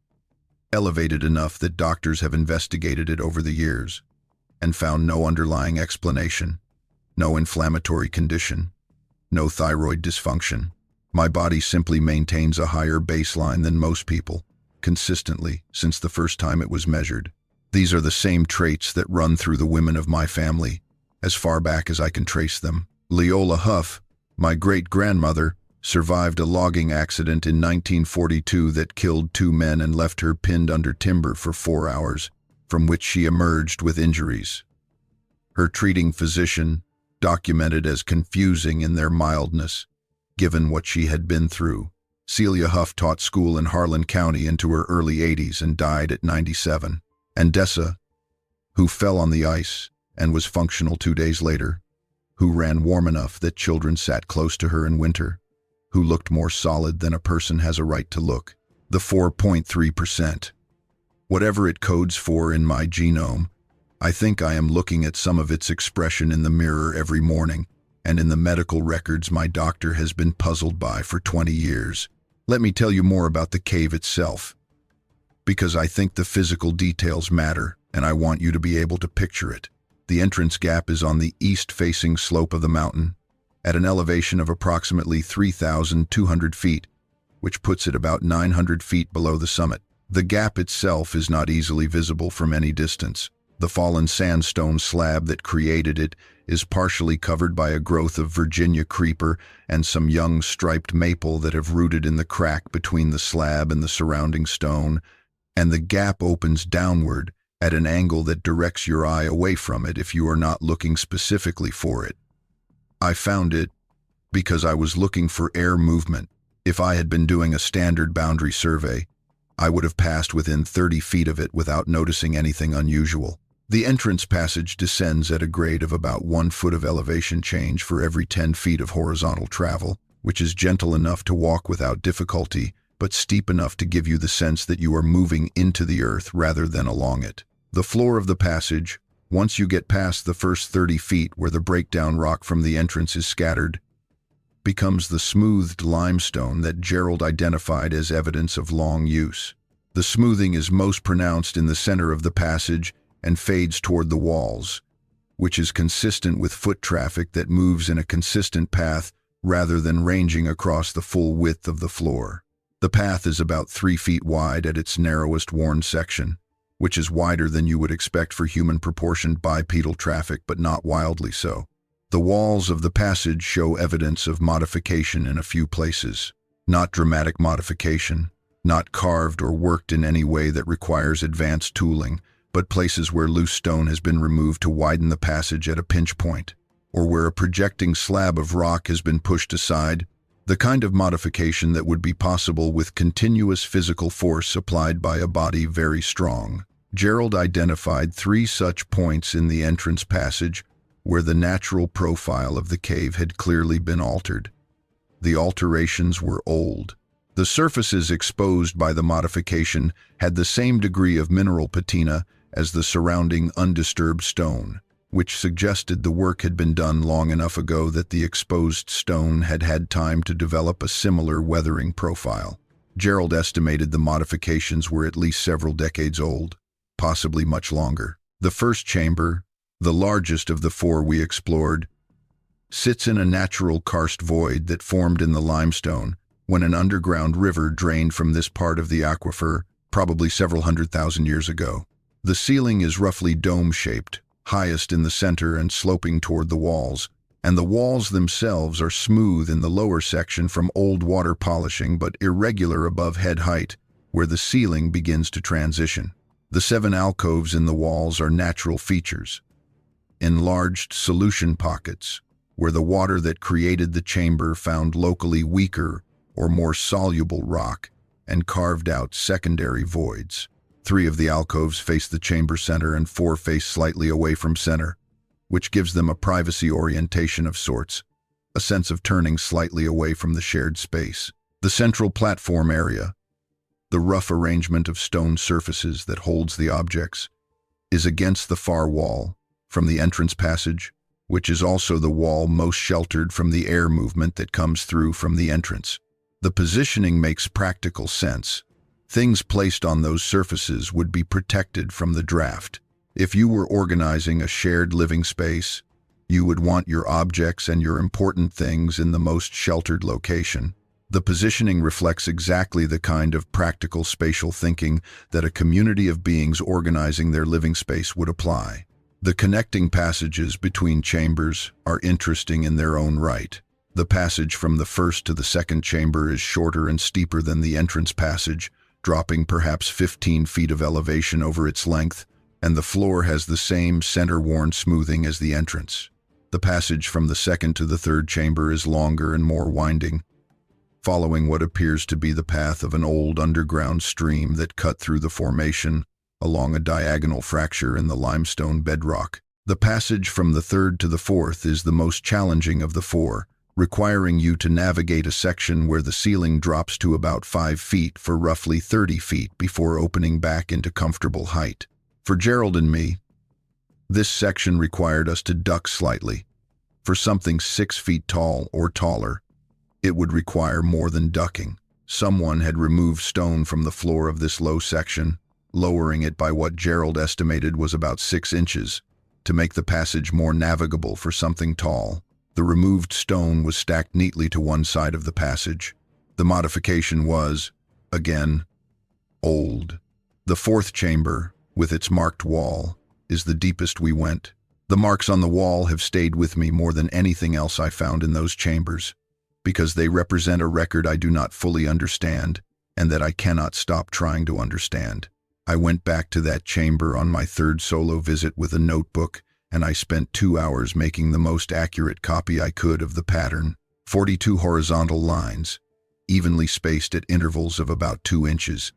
elevated enough that doctors have investigated it over the years and found no underlying explanation, no inflammatory condition, no thyroid dysfunction. My body simply maintains a higher baseline than most people, consistently since the first time it was measured. These are the same traits that run through the women of my family, as far back as I can trace them. Leola Huff, my great-grandmother, survived a logging accident in 1942 that killed 2 men and left her pinned under timber for 4 hours, from which she emerged with injuries. Her treating physician documented as confusing in their mildness, given what she had been through. Celia Huff taught school in Harlan County into her early 80s and died at 97. And Dessa, who fell on the ice and was functional 2 days later, who ran warm enough that children sat close to her in winter, who looked more solid than a person has a right to look. The 4.3%. Whatever it codes for in my genome, I think I am looking at some of its expression in the mirror every morning, and in the medical records my doctor has been puzzled by for 20 years. Let me tell you more about the cave itself, because I think the physical details matter, and I want you to be able to picture it. The entrance gap is on the east-facing slope of the mountain, at an elevation of approximately 3,200 feet, which puts it about 900 feet below the summit. The gap itself is not easily visible from any distance. The fallen sandstone slab that created it is partially covered by a growth of Virginia creeper and some young striped maple that have rooted in the crack between the slab and the surrounding stone, and the gap opens downward at an angle that directs your eye away from it if you are not looking specifically for it. I found it because I was looking for air movement. If I had been doing a standard boundary survey, I would have passed within 30 feet of it without noticing anything unusual. The entrance passage descends at a grade of about 1 foot of elevation change for every 10 feet of horizontal travel, which is gentle enough to walk without difficulty, but steep enough to give you the sense that you are moving into the earth rather than along it. The floor of the passage, once you get past the first 30 feet where the breakdown rock from the entrance is scattered, becomes the smoothed limestone that Gerald identified as evidence of long use. The smoothing is most pronounced in the center of the passage and fades toward the walls, which is consistent with foot traffic that moves in a consistent path rather than ranging across the full width of the floor. The path is about 3 feet wide at its narrowest worn section, which is wider than you would expect for human-proportioned bipedal traffic, but not wildly so. The walls of the passage show evidence of modification in a few places. Not dramatic modification, not carved or worked in any way that requires advanced tooling, but places where loose stone has been removed to widen the passage at a pinch point, or where a projecting slab of rock has been pushed aside, the kind of modification that would be possible with continuous physical force applied by a body very strong. Gerald identified 3 such points in the entrance passage where the natural profile of the cave had clearly been altered. The alterations were old. The surfaces exposed by the modification had the same degree of mineral patina as the surrounding undisturbed stone, which suggested the work had been done long enough ago that the exposed stone had had time to develop a similar weathering profile. Gerald estimated the modifications were at least several decades old, possibly much longer. The first chamber, the largest of the 4 we explored, sits in a natural karst void that formed in the limestone when an underground river drained from this part of the aquifer, probably several 100,000 years ago. The ceiling is roughly dome-shaped, highest in the center and sloping toward the walls, and the walls themselves are smooth in the lower section from old water polishing but irregular above head height, where the ceiling begins to transition. The 7 alcoves in the walls are natural features, enlarged solution pockets, where the water that created the chamber found locally weaker or more soluble rock and carved out secondary voids. 3 of the alcoves face the chamber center and 4 face slightly away from center, which gives them a privacy orientation of sorts, a sense of turning slightly away from the shared space. The central platform area, the rough arrangement of stone surfaces that holds the objects, is against the far wall from the entrance passage, which is also the wall most sheltered from the air movement that comes through from the entrance. The positioning makes practical sense. Things placed on those surfaces would be protected from the draft. If you were organizing a shared living space, you would want your objects and your important things in the most sheltered location. The positioning reflects exactly the kind of practical spatial thinking that a community of beings organizing their living space would apply. The connecting passages between chambers are interesting in their own right. The passage from the first to the second chamber is shorter and steeper than the entrance passage, dropping perhaps 15 feet of elevation over its length, and the floor has the same center-worn smoothing as the entrance. The passage from the second to the third chamber is longer and more winding, following what appears to be the path of an old underground stream that cut through the formation along a diagonal fracture in the limestone bedrock. The passage from the third to the fourth is the most challenging of the 4, requiring you to navigate a section where the ceiling drops to about 5 feet for roughly 30 feet before opening back into comfortable height. For Gerald and me, this section required us to duck slightly. For something 6 feet tall or taller, it would require more than ducking. Someone had removed stone from the floor of this low section, lowering it by what Gerald estimated was about 6 inches, to make the passage more navigable for something tall. The removed stone was stacked neatly to one side of the passage. The modification was, again, old. The 4th chamber, with its marked wall, is the deepest we went. The marks on the wall have stayed with me more than anything else I found in those chambers, because they represent a record I do not fully understand and that I cannot stop trying to understand. I went back to that chamber on my 3rd solo visit with a notebook, and I spent 2 hours making the most accurate copy I could of the pattern. 42 horizontal lines, evenly spaced at intervals of about 2 inches.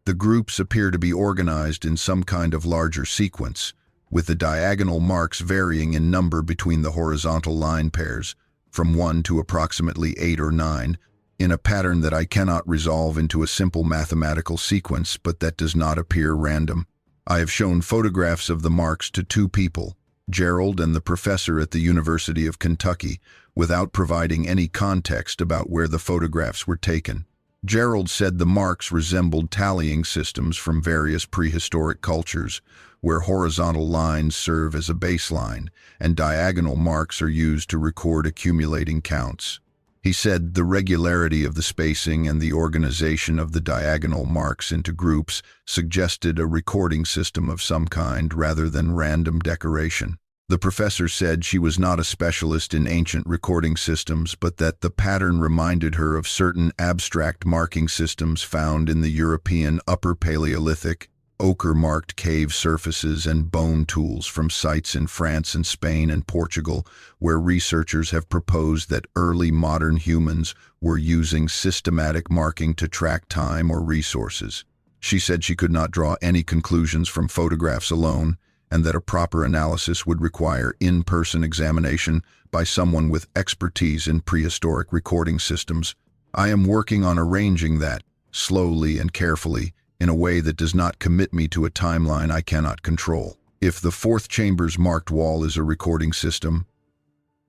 The groups appear to be organized in some kind of larger sequence, with the diagonal marks varying in number between the horizontal line pairs, from 1 to approximately 8 or 9, in a pattern that I cannot resolve into a simple mathematical sequence, but that does not appear random. I have shown photographs of the marks to 2 people, Gerald and the professor at the University of Kentucky, without providing any context about where the photographs were taken. Gerald said the marks resembled tallying systems from various prehistoric cultures, where horizontal lines serve as a baseline and diagonal marks are used to record accumulating counts. He said the regularity of the spacing and the organization of the diagonal marks into groups suggested a recording system of some kind rather than random decoration. The professor said she was not a specialist in ancient recording systems, but that the pattern reminded her of certain abstract marking systems found in the European Upper Paleolithic, ochre-marked cave surfaces and bone tools from sites in France and Spain and Portugal, where researchers have proposed that early modern humans were using systematic marking to track time or resources. She said she could not draw any conclusions from photographs alone, and that a proper analysis would require in-person examination by someone with expertise in prehistoric recording systems. I am working on arranging that, slowly and carefully, in a way that does not commit me to a timeline I cannot control. If the fourth chamber's marked wall is a recording system,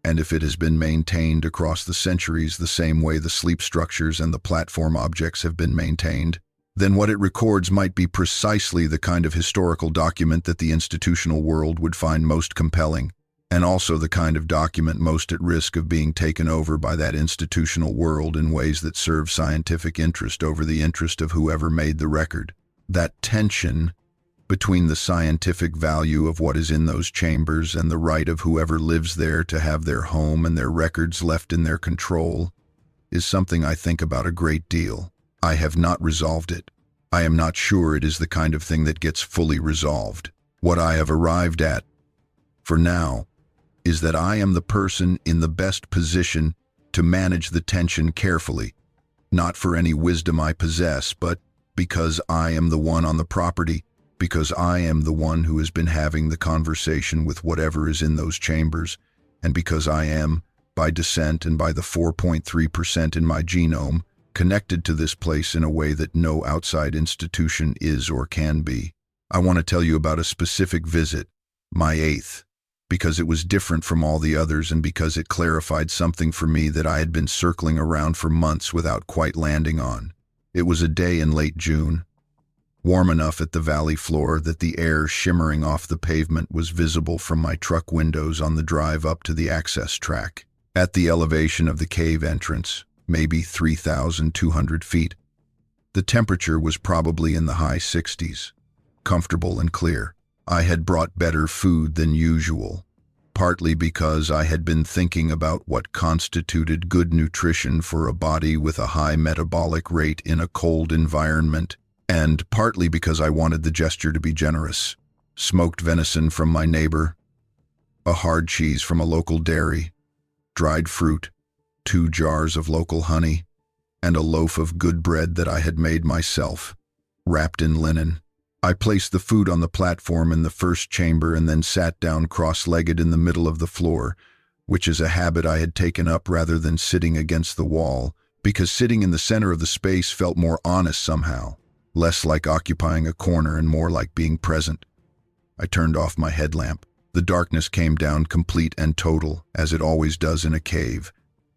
and if it has been maintained across the centuries the same way the sleep structures and the platform objects have been maintained, then what it records might be precisely the kind of historical document that the institutional world would find most compelling, and also the kind of document most at risk of being taken over by that institutional world in ways that serve scientific interest over the interest of whoever made the record. That tension between the scientific value of what is in those chambers and the right of whoever lives there to have their home and their records left in their control is something I think about a great deal. I have not resolved it. I am not sure it is the kind of thing that gets fully resolved. What I have arrived at, for now, is that I am the person in the best position to manage the tension carefully, not for any wisdom I possess, but because I am the one on the property, because I am the one who has been having the conversation with whatever is in those chambers, and because I am, by descent and by the 4.3% in my genome, connected to this place in a way that no outside institution is or can be. I want to tell you about a specific visit, my 8th, because it was different from all the others and because it clarified something for me that I had been circling around for months without quite landing on. It was a day in late June, warm enough at the valley floor that the air shimmering off the pavement was visible from my truck windows on the drive up to the access track. At the elevation of the cave entrance, maybe 3,200 feet, the temperature was probably in the high 60s, comfortable and clear. I had brought better food than usual, partly because I had been thinking about what constituted good nutrition for a body with a high metabolic rate in a cold environment, and partly because I wanted the gesture to be generous. Smoked venison from my neighbor, a hard cheese from a local dairy, dried fruit, 2 jars of local honey, and a loaf of good bread that I had made myself, wrapped in linen. I placed the food on the platform in the first chamber and then sat down cross-legged in the middle of the floor, which is a habit I had taken up rather than sitting against the wall, because sitting in the center of the space felt more honest somehow, less like occupying a corner and more like being present. I turned off my headlamp. The darkness came down complete and total, as it always does in a cave,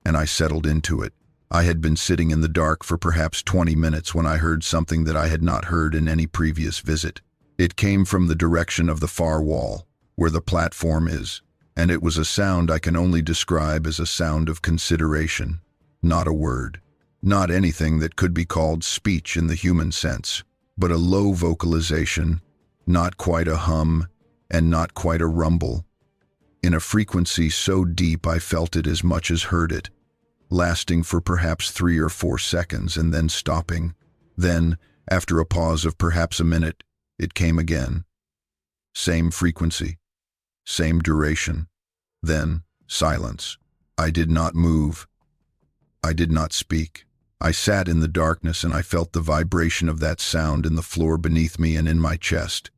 and I settled into it. I had been sitting in the dark for perhaps 20 minutes when I heard something that I had not heard in any previous visit. It came from the direction of the far wall, where the platform is, and it was a sound I can only describe as a sound of consideration, not a word, not anything that could be called speech in the human sense, but a low vocalization, not quite a hum, and not quite a rumble, in a frequency so deep I felt it as much as heard it, lasting for perhaps 3 or 4 seconds and then stopping. Then, after a pause of perhaps a minute, it came again. Same frequency, same duration. Then, silence. I did not move. I did not speak. I sat in the darkness and I felt the vibration of that sound in the floor beneath me and in my chest.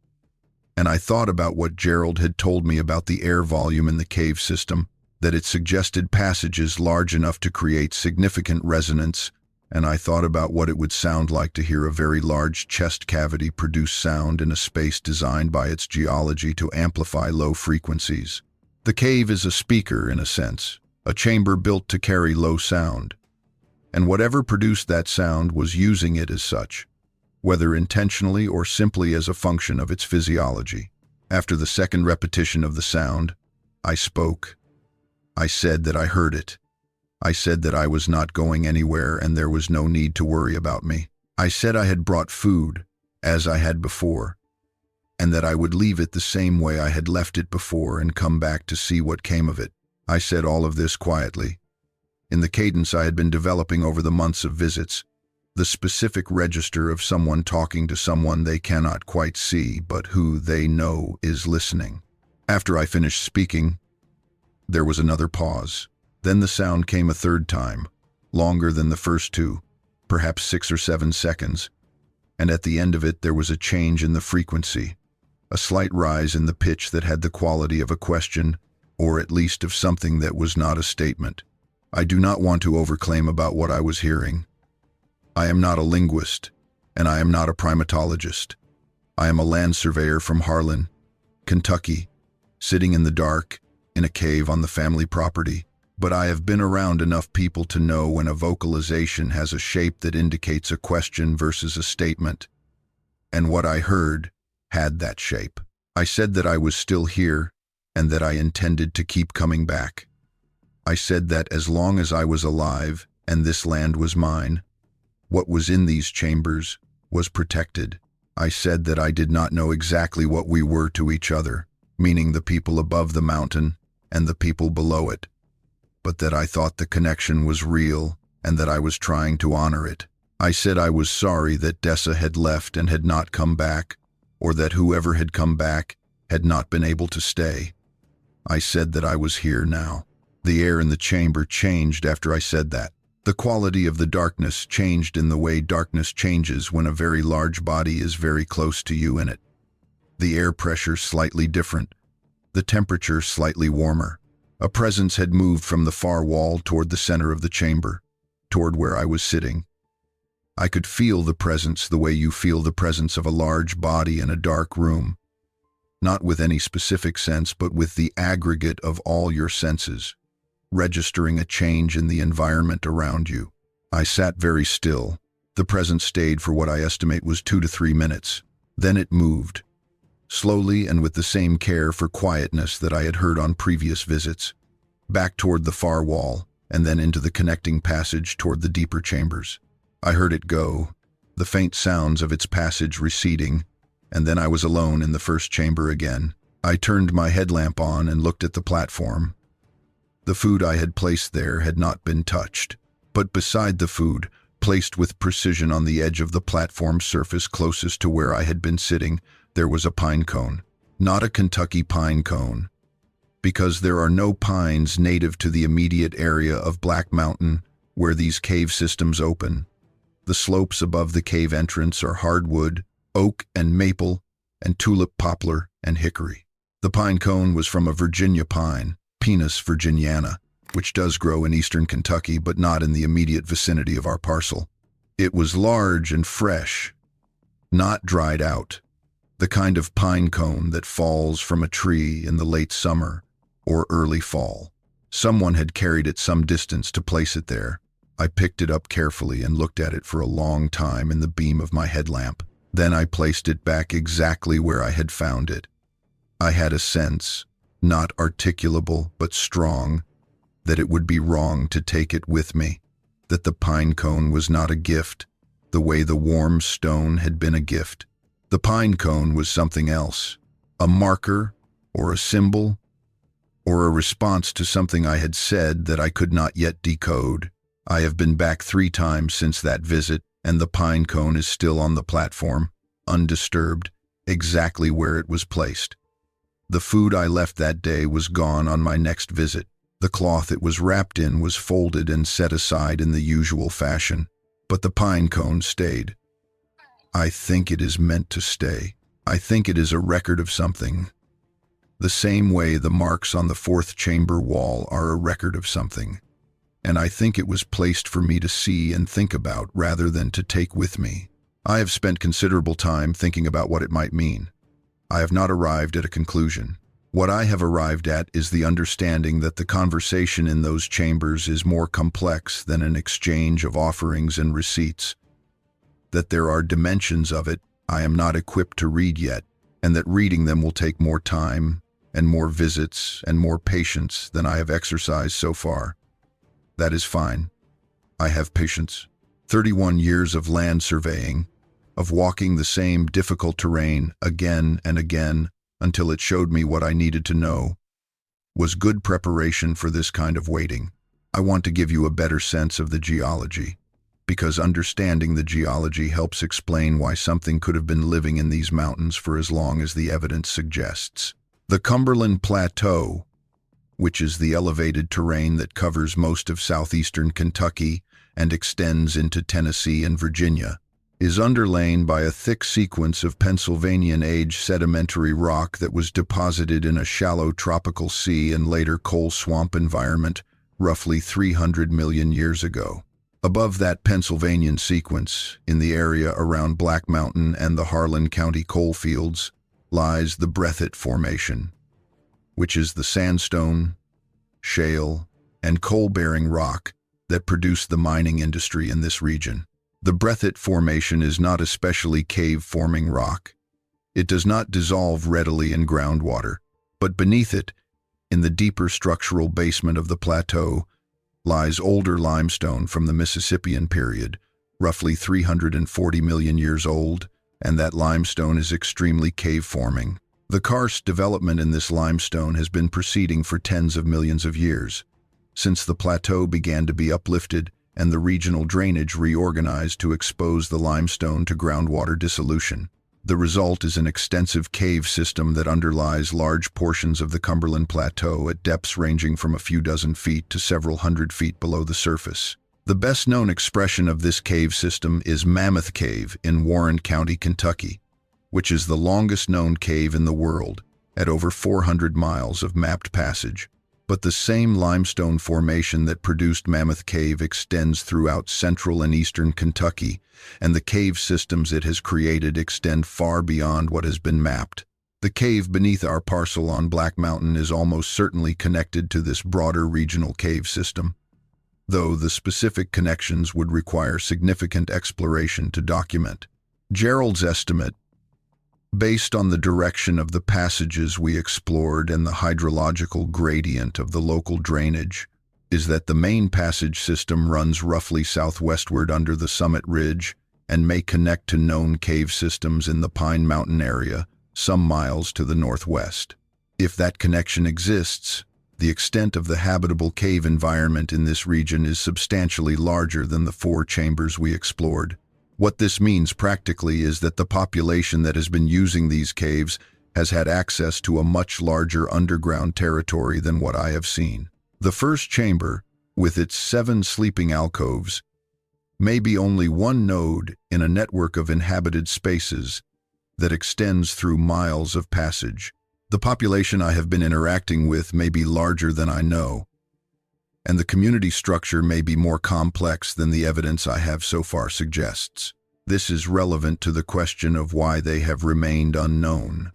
And I thought about what Gerald had told me about the air volume in the cave system, that it suggested passages large enough to create significant resonance, and I thought about what it would sound like to hear a very large chest cavity produce sound in a space designed by its geology to amplify low frequencies. The cave is a speaker, in a sense, a chamber built to carry low sound, and whatever produced that sound was using it as such, whether intentionally or simply as a function of its physiology. After the second repetition of the sound, I spoke. I said that I heard it. I said that I was not going anywhere and there was no need to worry about me. I said I had brought food, as I had before, and that I would leave it the same way I had left it before and come back to see what came of it. I said all of this quietly, in the cadence I had been developing over the months of visits, the specific register of someone talking to someone they cannot quite see but who they know is listening. After I finished speaking, there was another pause. Then the sound came a third time, longer than the first two, perhaps 6 or 7 seconds, and at the end of it there was a change in the frequency, a slight rise in the pitch that had the quality of a question, or at least of something that was not a statement. I do not want to overclaim about what I was hearing. I am not a linguist, and I am not a primatologist. I am a land surveyor from Harlan, Kentucky, sitting in the dark, in a cave on the family property. But I have been around enough people to know when a vocalization has a shape that indicates a question versus a statement. And what I heard had that shape. I said that I was still here and that I intended to keep coming back. I said that as long as I was alive and this land was mine, what was in these chambers was protected. I said that I did not know exactly what we were to each other, meaning the people above the mountain and the people below it, but that I thought the connection was real and that I was trying to honor it. I said I was sorry that Dessa had left and had not come back, or that whoever had come back had not been able to stay. I said that I was here now. The air in the chamber changed after I said that. The quality of the darkness changed in the way darkness changes when a very large body is very close to you in it. The air pressure slightly different, the temperature slightly warmer. A presence had moved from the far wall toward the center of the chamber, toward where I was sitting. I could feel the presence the way you feel the presence of a large body in a dark room, not with any specific sense, but with the aggregate of all your senses, registering a change in the environment around you. I sat very still. The presence stayed for what I estimate was 2 to 3 minutes. Then it moved, slowly and with the same care for quietness that I had heard on previous visits, back toward the far wall, and then into the connecting passage toward the deeper chambers. I heard it go, the faint sounds of its passage receding, and then I was alone in the first chamber again. I turned my headlamp on and looked at the platform. The food I had placed there had not been touched, but beside the food, placed with precision on the edge of the platform surface closest to where I had been sitting, there was a pine cone. Not a Kentucky pine cone, because there are no pines native to the immediate area of Black Mountain where these cave systems open. The slopes above the cave entrance are hardwood, oak and maple, and tulip poplar and hickory. The pine cone was from a Virginia pine, Pinus virginiana, which does grow in eastern Kentucky but not in the immediate vicinity of our parcel. It was large and fresh, not dried out, the kind of pine cone that falls from a tree in the late summer or early fall. Someone had carried it some distance to place it there. I picked it up carefully and looked at it for a long time in the beam of my headlamp. Then I placed it back exactly where I had found it. I had a sense, not articulable but strong, that it would be wrong to take it with me, that the pine cone was not a gift, the way the warm stone had been a gift. The pine cone was something else, a marker or a symbol, or a response to something I had said that I could not yet decode. I have been back 3 times since that visit, and the pine cone is still on the platform, undisturbed, exactly where it was placed. The food I left that day was gone on my next visit. The cloth it was wrapped in was folded and set aside in the usual fashion, but the pine cone stayed. I think it is meant to stay. I think it is a record of something. The same way the marks on the 4th chamber wall are a record of something. And I think it was placed for me to see and think about rather than to take with me. I have spent considerable time thinking about what it might mean. I have not arrived at a conclusion. What I have arrived at is the understanding that the conversation in those chambers is more complex than an exchange of offerings and receipts. That there are dimensions of it I am not equipped to read yet, and that reading them will take more time and more visits and more patience than I have exercised so far. That is fine. I have patience. 31 years of land surveying, of walking the same difficult terrain again and again until it showed me what I needed to know, was good preparation for this kind of waiting. I want to give you a better sense of the geology, because understanding the geology helps explain why something could have been living in these mountains for as long as the evidence suggests. The Cumberland Plateau, which is the elevated terrain that covers most of southeastern Kentucky and extends into Tennessee and Virginia, is underlain by a thick sequence of Pennsylvanian-age sedimentary rock that was deposited in a shallow tropical sea and later coal swamp environment roughly 300 million years ago. Above that Pennsylvanian sequence, in the area around Black Mountain and the Harlan County coal fields, lies the Breathitt Formation, which is the sandstone, shale, and coal-bearing rock that produced the mining industry in this region. The Breathitt Formation is not especially cave-forming rock. It does not dissolve readily in groundwater, but beneath it, in the deeper structural basement of the plateau, lies older limestone from the Mississippian period, roughly 340 million years old, and that limestone is extremely cave-forming. The karst development in this limestone has been proceeding for tens of millions of years, since the plateau began to be uplifted and the regional drainage reorganized to expose the limestone to groundwater dissolution. The result is an extensive cave system that underlies large portions of the Cumberland Plateau at depths ranging from a few dozen feet to several hundred feet below the surface. The best-known expression of this cave system is Mammoth Cave in Warren County, Kentucky, which is the longest-known cave in the world, at over 400 miles of mapped passage. But the same limestone formation that produced Mammoth Cave extends throughout central and eastern Kentucky, and the cave systems it has created extend far beyond what has been mapped. The cave beneath our parcel on Black Mountain is almost certainly connected to this broader regional cave system, though the specific connections would require significant exploration to document. Gerald's estimate, based on the direction of the passages we explored and the hydrological gradient of the local drainage, is that the main passage system runs roughly southwestward under the summit ridge and may connect to known cave systems in the Pine Mountain area, some miles to the northwest. If that connection exists, the extent of the habitable cave environment in this region is substantially larger than the 4 chambers we explored. What this means practically is that the population that has been using these caves has had access to a much larger underground territory than what I have seen. The first chamber, with its 7 sleeping alcoves, may be only one node in a network of inhabited spaces that extends through miles of passage. The population I have been interacting with may be larger than I know, and the community structure may be more complex than the evidence I have so far suggests. This is relevant to the question of why they have remained unknown.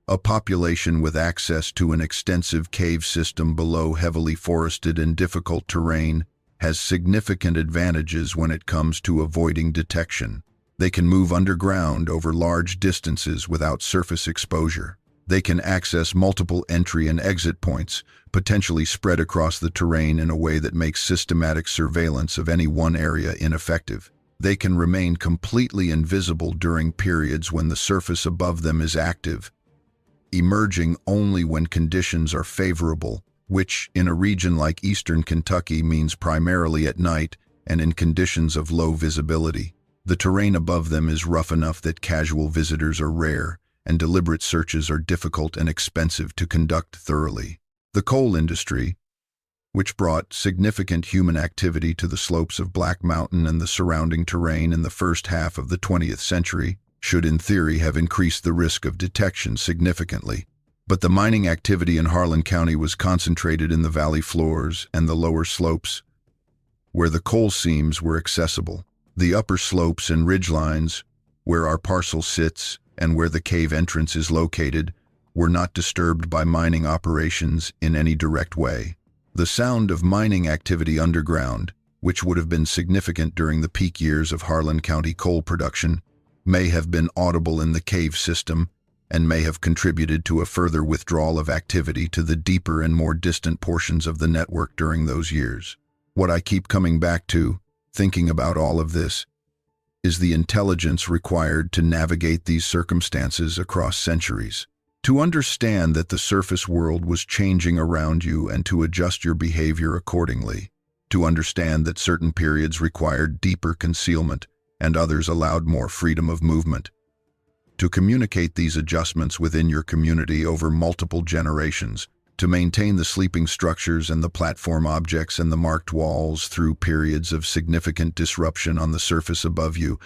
A population with access to an extensive cave system below heavily forested and difficult terrain has significant advantages when it comes to avoiding detection. They can move underground over large distances without surface exposure. They can access multiple entry and exit points, potentially spread across the terrain in a way that makes systematic surveillance of any one area ineffective. They can remain completely invisible during periods when the surface above them is active, emerging only when conditions are favorable, which, in a region like eastern Kentucky, means primarily at night and in conditions of low visibility. The terrain above them is rough enough that casual visitors are rare, and deliberate searches are difficult and expensive to conduct thoroughly. The coal industry, which brought significant human activity to the slopes of Black Mountain and the surrounding terrain in the first half of the 20th century, should in theory have increased the risk of detection significantly. But the mining activity in Harlan County was concentrated in the valley floors and the lower slopes, where the coal seams were accessible. The upper slopes and ridgelines, where our parcel sits and where the cave entrance is located, were not disturbed by mining operations in any direct way. The sound of mining activity underground, which would have been significant during the peak years of Harlan County coal production, may have been audible in the cave system and may have contributed to a further withdrawal of activity to the deeper and more distant portions of the network during those years. What I keep coming back to, thinking about all of this, is the intelligence required to navigate these circumstances across centuries. To understand that the surface world was changing around you and to adjust your behavior accordingly. To understand that certain periods required deeper concealment and others allowed more freedom of movement. To communicate these adjustments within your community over multiple generations. To maintain the sleeping structures and the platform objects and the marked walls through periods of significant disruption on the surface above you.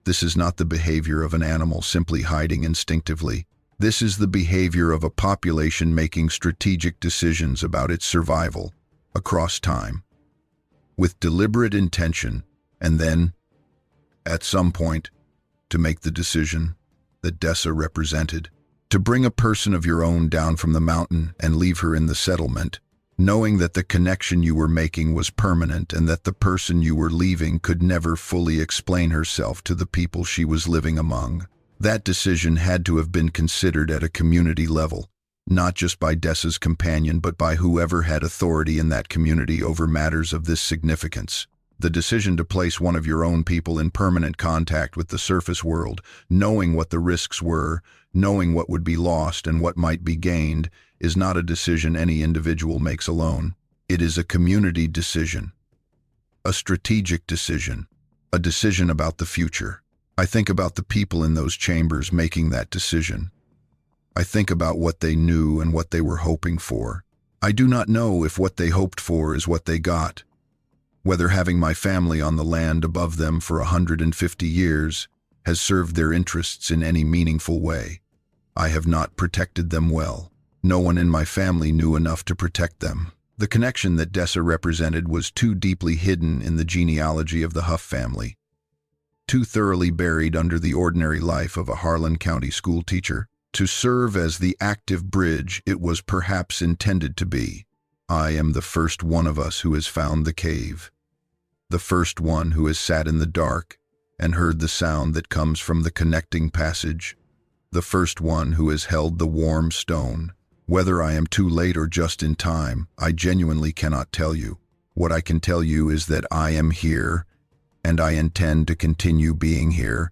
This is not the behavior of an animal simply hiding instinctively. This is the behavior of a population making strategic decisions about its survival across time, with deliberate intention, and then, at some point, to make the decision that Dessa represented. To bring a person of your own down from the mountain and leave her in the settlement, knowing that the connection you were making was permanent and that the person you were leaving could never fully explain herself to the people she was living among. That decision had to have been considered at a community level, not just by Dessa's companion but by whoever had authority in that community over matters of this significance. The decision to place one of your own people in permanent contact with the surface world, knowing what the risks were, knowing what would be lost and what might be gained, is not a decision any individual makes alone. It is a community decision, a strategic decision, a decision about the future. I think about the people in those chambers making that decision. I think about what they knew and what they were hoping for. I do not know if what they hoped for is what they got. Whether having my family on the land above them for 150 years has served their interests in any meaningful way. I have not protected them well. No one in my family knew enough to protect them. The connection that Dessa represented was too deeply hidden in the genealogy of the Huff family, too thoroughly buried under the ordinary life of a Harlan County school teacher, to serve as the active bridge it was perhaps intended to be. I am the first one of us who has found the cave. The first one who has sat in the dark and heard the sound that comes from the connecting passage. The first one who has held the warm stone. Whether I am too late or just in time, I genuinely cannot tell you. What I can tell you is that I am here, and I intend to continue being here,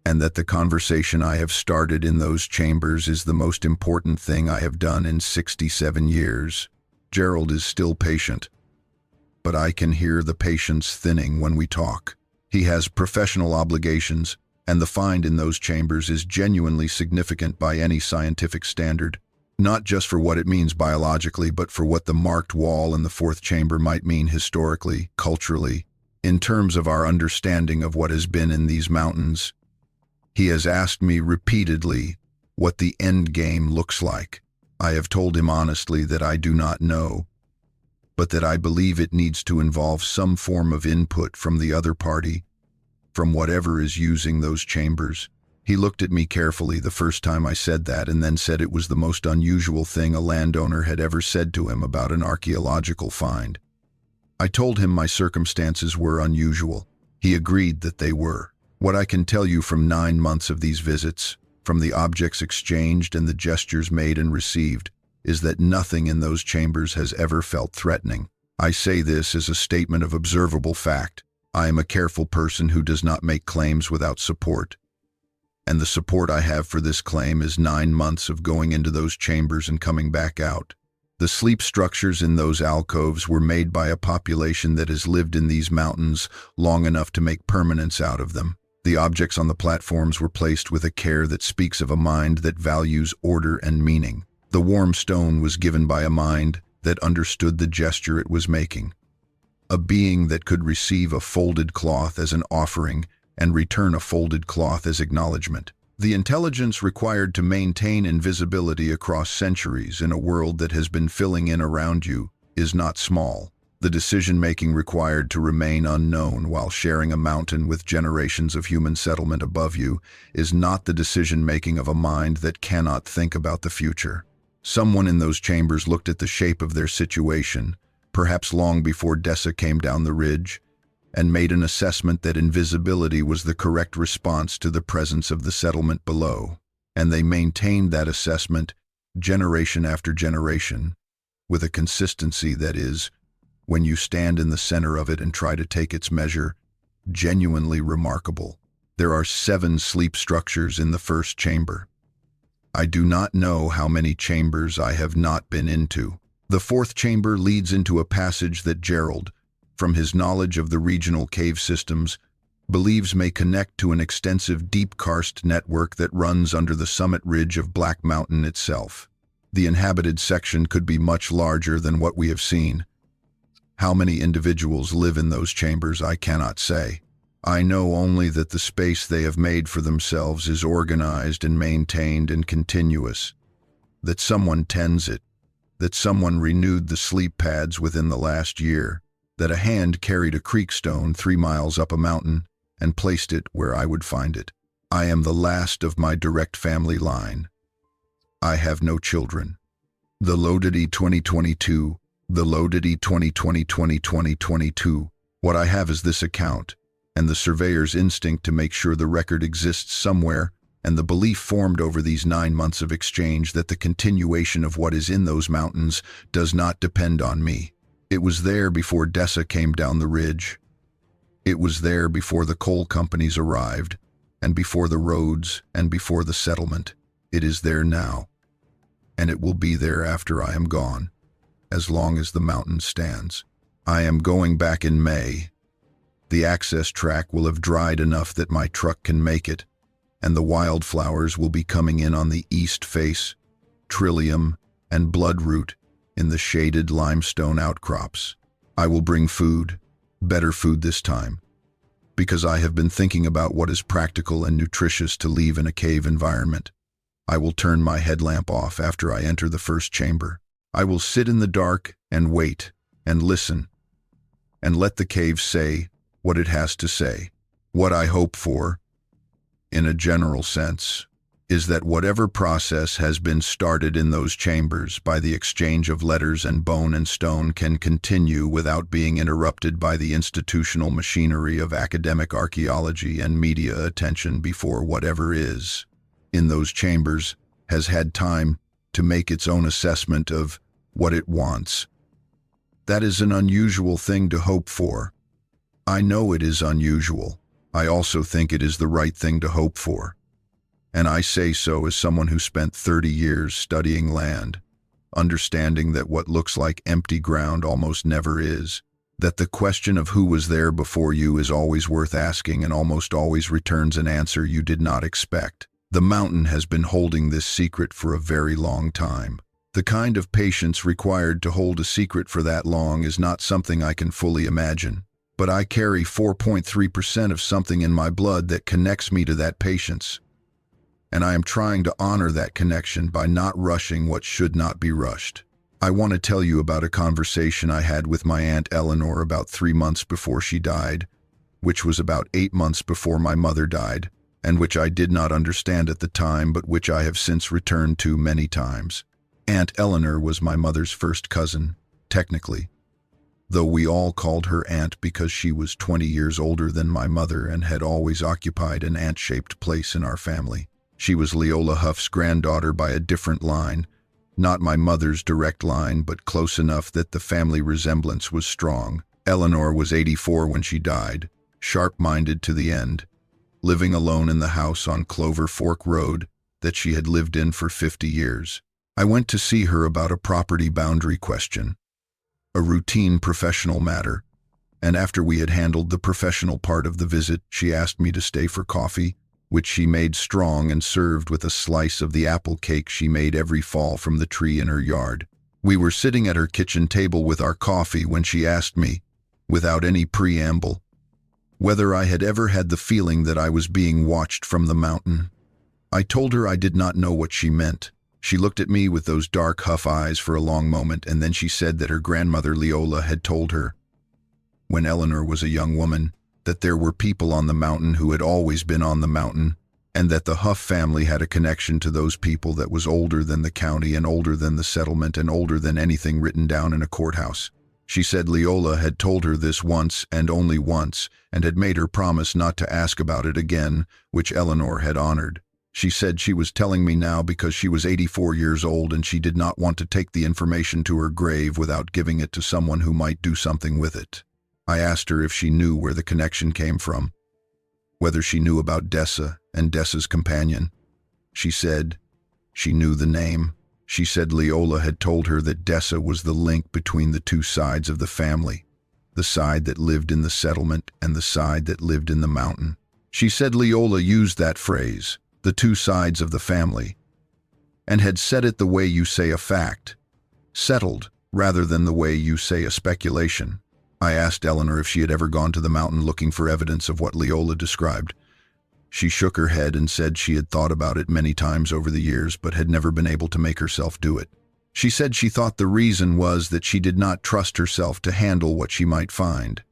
and that the conversation I have started in those chambers is the most important thing I have done in 67 years. Gerald is still patient, but I can hear the patience thinning when we talk. He has professional obligations, and the find in those chambers is genuinely significant by any scientific standard, not just for what it means biologically, but for what the marked wall in the fourth chamber might mean historically, culturally, in terms of our understanding of what has been in these mountains. He has asked me repeatedly what the end game looks like. I have told him honestly that I do not know, but that I believe it needs to involve some form of input from the other party, from whatever is using those chambers. He looked at me carefully the first time I said that and then said it was the most unusual thing a landowner had ever said to him about an archaeological find. I told him my circumstances were unusual. He agreed that they were. What I can tell you from 9 months of these visits, from the objects exchanged and the gestures made and received, is that nothing in those chambers has ever felt threatening. I say this as a statement of observable fact. I am a careful person who does not make claims without support. And the support I have for this claim is 9 months of going into those chambers and coming back out. The sleep structures in those alcoves were made by a population that has lived in these mountains long enough to make permanence out of them. The objects on the platforms were placed with a care that speaks of a mind that values order and meaning. The warm stone was given by a mind that understood the gesture it was making. A being that could receive a folded cloth as an offering and return a folded cloth as acknowledgement. The intelligence required to maintain invisibility across centuries in a world that has been filling in around you is not small. The decision-making required to remain unknown while sharing a mountain with generations of human settlement above you is not the decision-making of a mind that cannot think about the future. Someone in those chambers looked at the shape of their situation, perhaps long before Dessa came down the ridge, and made an assessment that invisibility was the correct response to the presence of the settlement below. and they maintained that assessment generation after generation with a consistency that is, when you stand in the center of it and try to take its measure, genuinely remarkable. There are 7 sleep structures in the first chamber. I do not know how many chambers I have not been into. The 4th chamber leads into a passage that Gerald, from his knowledge of the regional cave systems, believes may connect to an extensive deep karst network that runs under the summit ridge of Black Mountain itself. The inhabited section could be much larger than what we have seen. How many individuals live in those chambers, I cannot say. I know only that the space they have made for themselves is organized and maintained and continuous, that someone tends it, that someone renewed the sleep pads within the last year, that a hand carried a creek stone 3 miles up a mountain and placed it where I would find it. I am the last of my direct family line. I have no children. The Lodity 2022, the Lodity 2020-2022. What I have is this account, and the surveyor's instinct to make sure the record exists somewhere, and the belief formed over these 9 months of exchange that the continuation of what is in those mountains does not depend on me. It was there before Dessa came down the ridge. It was there before the coal companies arrived, and before the roads, and before the settlement. It is there now, and it will be there after I am gone, as long as the mountain stands. I am going back in May. The access track will have dried enough that my truck can make it, and the wildflowers will be coming in on the east face, trillium and bloodroot in the shaded limestone outcrops. I will bring food, better food this time, because I have been thinking about what is practical and nutritious to leave in a cave environment. I will turn my headlamp off after I enter the first chamber. I will sit in the dark and wait and listen and let the cave say what it has to say. What I hope for, in a general sense, is that whatever process has been started in those chambers by the exchange of letters and bone and stone can continue without being interrupted by the institutional machinery of academic archaeology and media attention before whatever is in those chambers has had time to make its own assessment of what it wants. That is an unusual thing to hope for. I know it is unusual. I also think it is the right thing to hope for. And I say so as someone who spent 30 years studying land, understanding that what looks like empty ground almost never is, that the question of who was there before you is always worth asking and almost always returns an answer you did not expect. The mountain has been holding this secret for a very long time. The kind of patience required to hold a secret for that long is not something I can fully imagine. But I carry 4.3% of something in my blood that connects me to that patience. And I am trying to honor that connection by not rushing what should not be rushed. I want to tell you about a conversation I had with my Aunt Eleanor about 3 months before she died, which was about 8 months before my mother died, and which I did not understand at the time, but which I have since returned to many times. Aunt Eleanor was my mother's first cousin, technically, though we all called her aunt because she was 20 years older than my mother and had always occupied an aunt-shaped place in our family. She was Leola Huff's granddaughter by a different line, not my mother's direct line, but close enough that the family resemblance was strong. Eleanor was 84 when she died, sharp-minded to the end, living alone in the house on Clover Fork Road that she had lived in for 50 years. I went to see her about a property boundary question, a routine professional matter, and after we had handled the professional part of the visit, she asked me to stay for coffee, which she made strong and served with a slice of the apple cake she made every fall from the tree in her yard. We were sitting at her kitchen table with our coffee when she asked me, without any preamble, whether I had ever had the feeling that I was being watched from the mountain. I told her I did not know what she meant. She looked at me with those dark Huff eyes for a long moment, and then she said that her grandmother Leola had told her, when Eleanor was a young woman, that there were people on the mountain who had always been on the mountain, and that the Huff family had a connection to those people that was older than the county and older than the settlement and older than anything written down in a courthouse. She said Leola had told her this once and only once, and had made her promise not to ask about it again, which Eleanor had honored. She said she was telling me now because she was 84 years old and she did not want to take the information to her grave without giving it to someone who might do something with it. I asked her if she knew where the connection came from, whether she knew about Dessa and Dessa's companion. She said she knew the name. She said Leola had told her that Dessa was the link between the two sides of the family, the side that lived in the settlement and the side that lived in the mountain. She said Leola used that phrase, the two sides of the family, and had said it the way you say a fact, settled, rather than the way you say a speculation. I asked Eleanor if she had ever gone to the mountain looking for evidence of what Leola described. She shook her head and said she had thought about it many times over the years but had never been able to make herself do it. She said she thought the reason was that she did not trust herself to handle what she might find.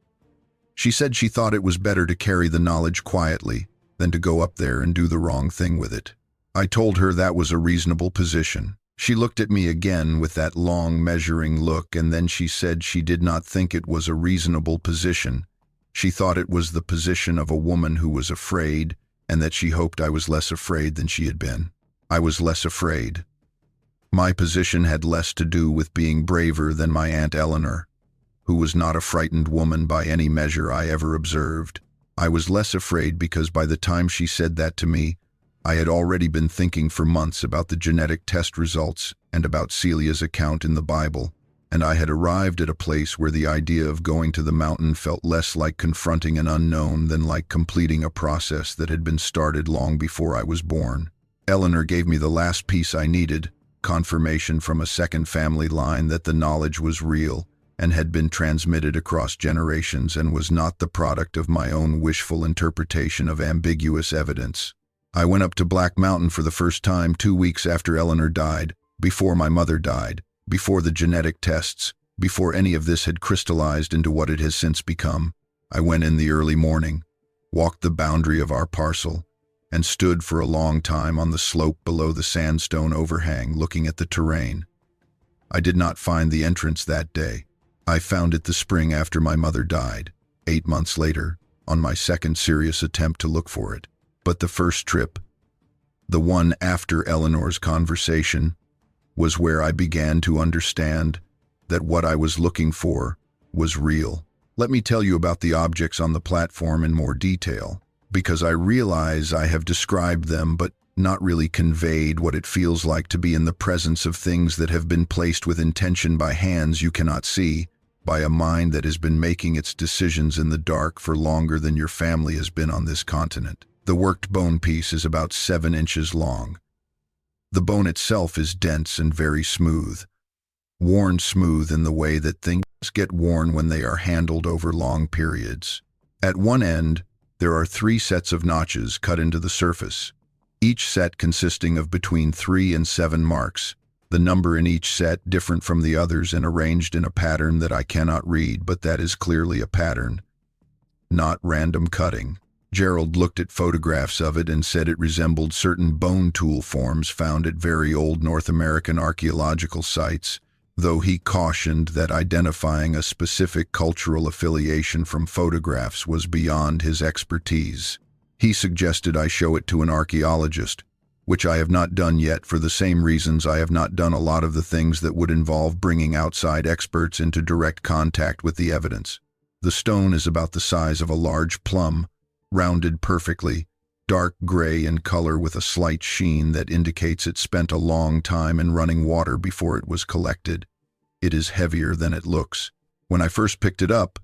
She said she thought it was better to carry the knowledge quietly than to go up there and do the wrong thing with it. I told her that was a reasonable position. She looked at me again with that long, measuring look, and then she said she did not think it was a reasonable position. She thought it was the position of a woman who was afraid, and that she hoped I was less afraid than she had been. I was less afraid. My position had less to do with being braver than my Aunt Eleanor, who was not a frightened woman by any measure I ever observed. I was less afraid because by the time she said that to me, I had already been thinking for months about the genetic test results and about Celia's account in the Bible, and I had arrived at a place where the idea of going to the mountain felt less like confronting an unknown than like completing a process that had been started long before I was born. Eleanor gave me the last piece I needed, confirmation from a second family line that the knowledge was real and had been transmitted across generations and was not the product of my own wishful interpretation of ambiguous evidence. I went up to Black Mountain for the first time 2 weeks after Eleanor died, before my mother died, before the genetic tests, before any of this had crystallized into what it has since become. I went in the early morning, walked the boundary of our parcel, and stood for a long time on the slope below the sandstone overhang looking at the terrain. I did not find the entrance that day. I found it the spring after my mother died, 8 months later, on my second serious attempt to look for it. But the first trip, the one after Eleanor's conversation, was where I began to understand that what I was looking for was real. Let me tell you about the objects on the platform in more detail, because I realize I have described them but not really conveyed what it feels like to be in the presence of things that have been placed with intention by hands you cannot see, by a mind that has been making its decisions in the dark for longer than your family has been on this continent. The worked bone piece is about 7 inches long. The bone itself is dense and very smooth, worn smooth in the way that things get worn when they are handled over long periods. At one end, there are 3 sets of notches cut into the surface, each set consisting of between 3 and 7 marks, the number in each set different from the others and arranged in a pattern that I cannot read, but that is clearly a pattern, not random cutting. Gerald looked at photographs of it and said it resembled certain bone tool forms found at very old North American archaeological sites, though he cautioned that identifying a specific cultural affiliation from photographs was beyond his expertise. He suggested I show it to an archaeologist, which I have not done yet for the same reasons I have not done a lot of the things that would involve bringing outside experts into direct contact with the evidence. The stone is about the size of a large plum, rounded perfectly, dark gray in color with a slight sheen that indicates it spent a long time in running water before it was collected. It is heavier than it looks. When I first picked it up,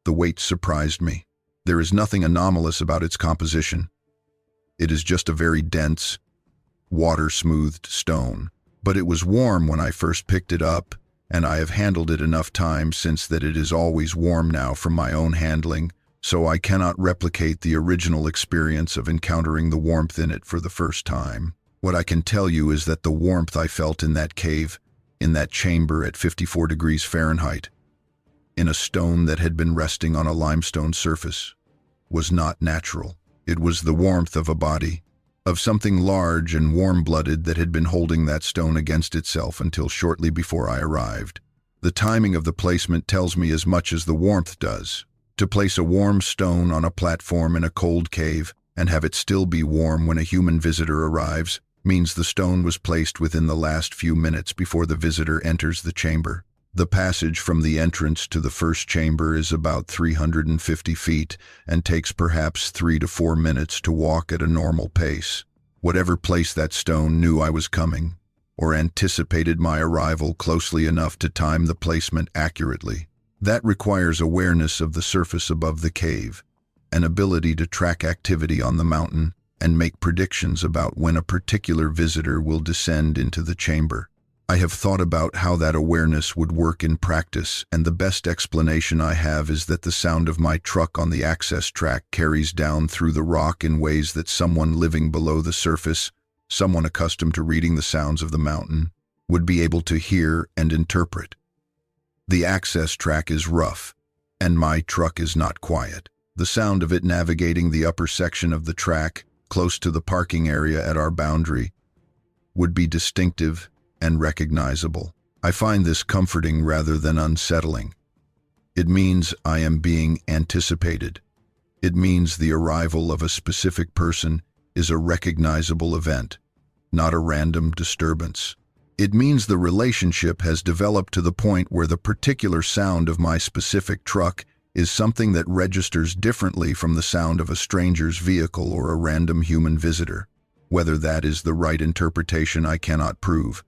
the weight surprised me. There is nothing anomalous about its composition. It is just a very dense, water-smoothed stone. But it was warm when I first picked it up, and I have handled it enough times since that it is always warm now from my own handling, so I cannot replicate the original experience of encountering the warmth in it for the first time. What I can tell you is that the warmth I felt in that cave, in that chamber at 54 degrees Fahrenheit, in a stone that had been resting on a limestone surface, was not natural. It was the warmth of a body, of something large and warm-blooded that had been holding that stone against itself until shortly before I arrived. The timing of the placement tells me as much as the warmth does. To place a warm stone on a platform in a cold cave and have it still be warm when a human visitor arrives means the stone was placed within the last few minutes before the visitor enters the chamber. The passage from the entrance to the first chamber is about 350 feet and takes perhaps 3 to 4 minutes to walk at a normal pace. Whatever placed that stone knew I was coming, or anticipated my arrival closely enough to time the placement accurately. That requires awareness of the surface above the cave, an ability to track activity on the mountain, and make predictions about when a particular visitor will descend into the chamber. I have thought about how that awareness would work in practice, and the best explanation I have is that the sound of my truck on the access track carries down through the rock in ways that someone living below the surface, someone accustomed to reading the sounds of the mountain, would be able to hear and interpret. The access track is rough, and my truck is not quiet. The sound of it navigating the upper section of the track, close to the parking area at our boundary, would be distinctive and recognizable. I find this comforting rather than unsettling. It means I am being anticipated. It means the arrival of a specific person is a recognizable event, not a random disturbance. It means the relationship has developed to the point where the particular sound of my specific truck is something that registers differently from the sound of a stranger's vehicle or a random human visitor. Whether that is the right interpretation, I cannot prove,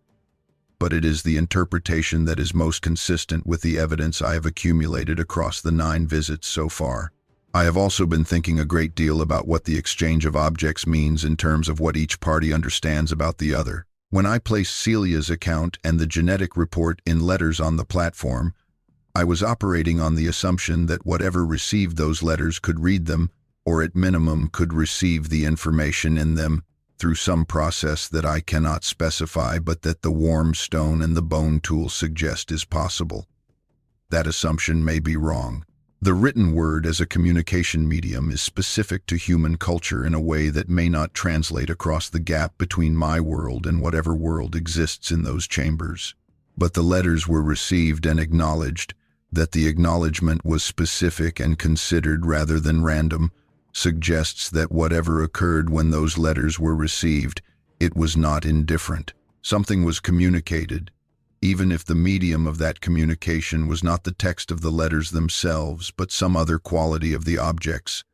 but it is the interpretation that is most consistent with the evidence I have accumulated across the 9 visits so far. I have also been thinking a great deal about what the exchange of objects means in terms of what each party understands about the other. When I placed Celia's account and the genetic report in letters on the platform, I was operating on the assumption that whatever received those letters could read them, or at minimum could receive the information in them through some process that I cannot specify, but that the warm stone and the bone tool suggest is possible. That assumption may be wrong. The written word as a communication medium is specific to human culture in a way that may not translate across the gap between my world and whatever world exists in those chambers. But the letters were received and acknowledged. That the acknowledgement was specific and considered rather than random suggests that whatever occurred when those letters were received, it was not indifferent. Something was communicated, even if the medium of that communication was not the text of the letters themselves, but some other quality of the objects,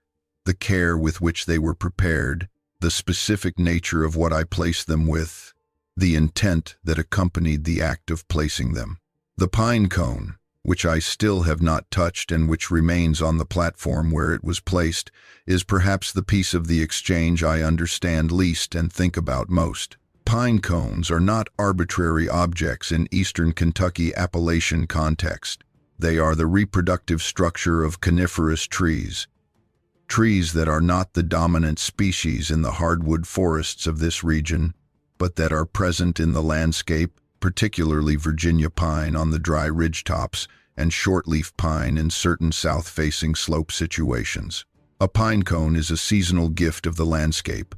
the care with which they were prepared, the specific nature of what I placed them with, the intent that accompanied the act of placing them. The pine cone, which I still have not touched and which remains on the platform where it was placed, is perhaps the piece of the exchange I understand least and think about most. Pine cones are not arbitrary objects in eastern Kentucky Appalachian context. They are the reproductive structure of coniferous trees. Trees that are not the dominant species in the hardwood forests of this region, but that are present in the landscape, particularly Virginia pine on the dry ridgetops and shortleaf pine in certain south-facing slope situations. A pine cone is a seasonal gift of the landscape,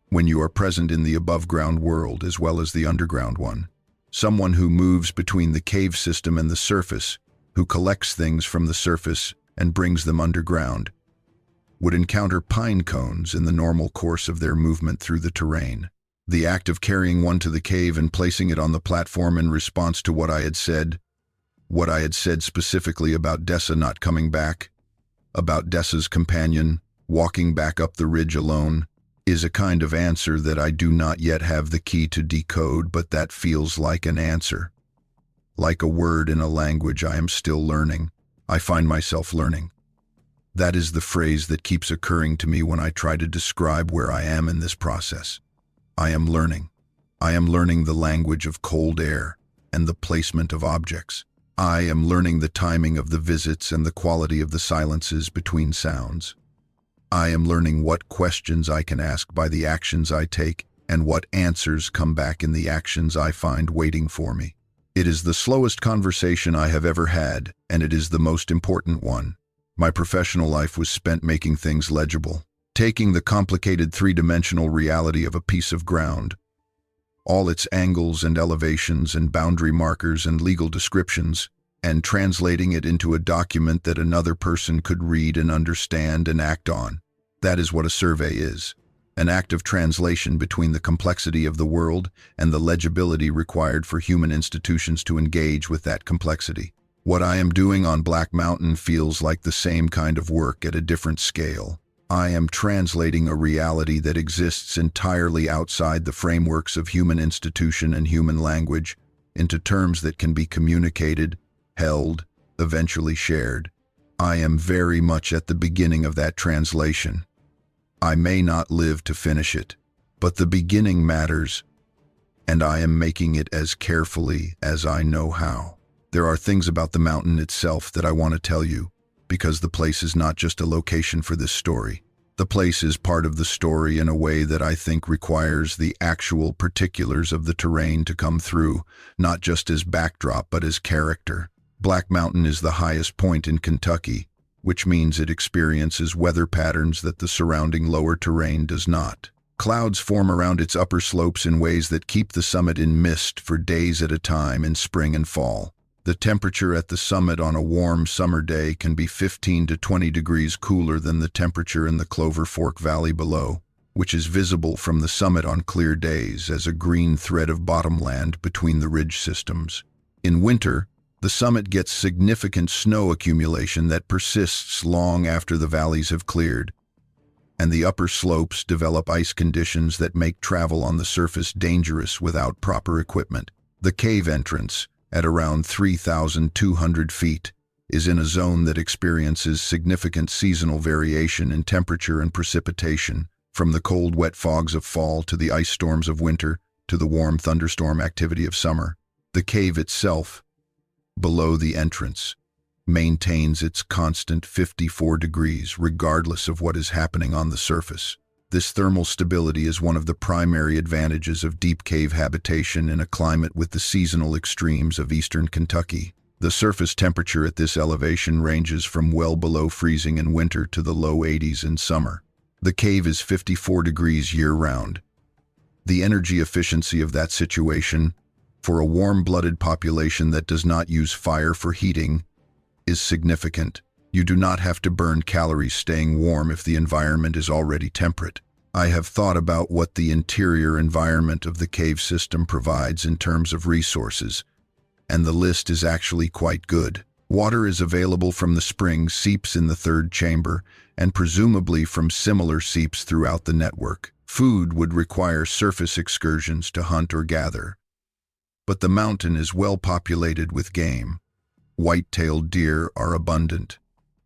when you are present in the above-ground world as well as the underground one. Someone who moves between the cave system and the surface, who collects things from the surface and brings them underground, would encounter pine cones in the normal course of their movement through the terrain. The act of carrying one to the cave and placing it on the platform in response to what I had said specifically about Dessa not coming back, about Dessa's companion walking back up the ridge alone, is a kind of answer that I do not yet have the key to decode, but that feels like an answer. Like a word in a language I am still learning. I find myself learning. That is the phrase that keeps occurring to me when I try to describe where I am in this process. I am learning. I am learning the language of cold air and the placement of objects. I am learning the timing of the visits and the quality of the silences between sounds. I am learning what questions I can ask by the actions I take and what answers come back in the actions I find waiting for me. It is the slowest conversation I have ever had, and it is the most important one. My professional life was spent making things legible, taking the complicated three-dimensional reality of a piece of ground, all its angles and elevations and boundary markers and legal descriptions, and translating it into a document that another person could read and understand and act on. That is what a survey is, an act of translation between the complexity of the world and the legibility required for human institutions to engage with that complexity. What I am doing on Black Mountain feels like the same kind of work at a different scale. I am translating a reality that exists entirely outside the frameworks of human institution and human language into terms that can be communicated, held, eventually shared. I am very much at the beginning of that translation. I may not live to finish it, but the beginning matters, and I am making it as carefully as I know how. There are things about the mountain itself that I want to tell you, because the place is not just a location for this story. The place is part of the story in a way that I think requires the actual particulars of the terrain to come through, not just as backdrop but as character. Black Mountain is the highest point in Kentucky, which means it experiences weather patterns that the surrounding lower terrain does not. Clouds form around its upper slopes in ways that keep the summit in mist for days at a time in spring and fall. The temperature at the summit on a warm summer day can be 15 to 20 degrees cooler than the temperature in the Clover Fork Valley below, which is visible from the summit on clear days as a green thread of bottomland between the ridge systems. In winter, the summit gets significant snow accumulation that persists long after the valleys have cleared, and the upper slopes develop ice conditions that make travel on the surface dangerous without proper equipment. The cave entrance, at around 3,200 feet, is in a zone that experiences significant seasonal variation in temperature and precipitation, from the cold, wet fogs of fall to the ice storms of winter to the warm thunderstorm activity of summer. The cave itself, below the entrance, maintains its constant 54 degrees regardless of what is happening on the surface. This thermal stability is one of the primary advantages of deep cave habitation in a climate with the seasonal extremes of eastern Kentucky. The surface temperature at this elevation ranges from well below freezing in winter to the low 80s in summer. The cave is 54 degrees year-round. The energy efficiency of that situation, for a warm-blooded population that does not use fire for heating, is significant. You do not have to burn calories staying warm if the environment is already temperate. I have thought about what the interior environment of the cave system provides in terms of resources, and the list is actually quite good. Water is available from the spring seeps in the third chamber, and presumably from similar seeps throughout the network. Food would require surface excursions to hunt or gather, but the mountain is well populated with game. White-tailed deer are abundant.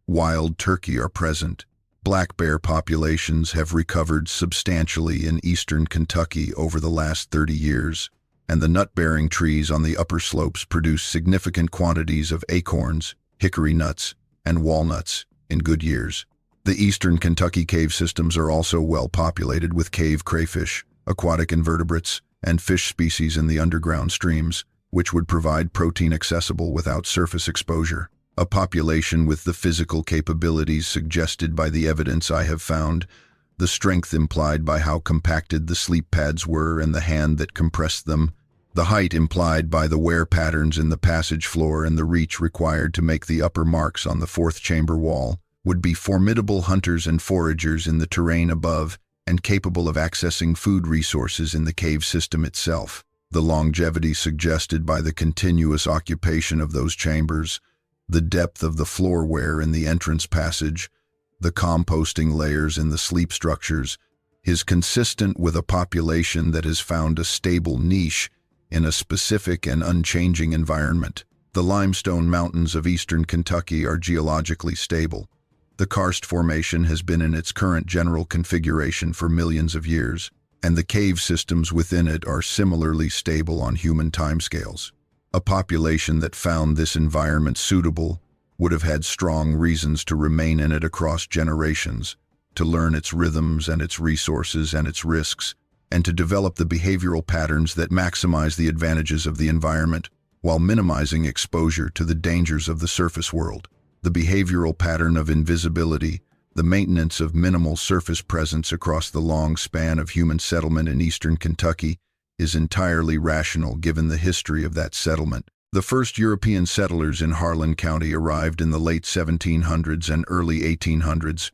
Wild turkey are present. Black bear populations have recovered substantially in eastern Kentucky over the last 30 years, and the nut-bearing trees on the upper slopes produce significant quantities of acorns, hickory nuts, and walnuts in good years. The eastern Kentucky cave systems are also well populated with cave crayfish, aquatic invertebrates, and fish species in the underground streams, which would provide protein accessible without surface exposure. A population with the physical capabilities suggested by the evidence I have found, the strength implied by how compacted the sleep pads were and the hand that compressed them, the height implied by the wear patterns in the passage floor and the reach required to make the upper marks on the fourth chamber wall, would be formidable hunters and foragers in the terrain above and capable of accessing food resources in the cave system itself. The longevity suggested by the continuous occupation of those chambers, the depth of the floor wear in the entrance passage, the composting layers in the sleep structures, is consistent with a population that has found a stable niche in a specific and unchanging environment. The limestone mountains of eastern Kentucky are geologically stable. The karst formation has been in its current general configuration for millions of years, and the cave systems within it are similarly stable on human timescales. A population that found this environment suitable would have had strong reasons to remain in it across generations, to learn its rhythms and its resources and its risks, and to develop the behavioral patterns that maximize the advantages of the environment while minimizing exposure to the dangers of the surface world. The behavioral pattern of invisibility, the maintenance of minimal surface presence across the long span of human settlement in eastern Kentucky, is entirely rational given the history of that settlement. The first European settlers in Harlan County arrived in the late 1700s and early 1800s,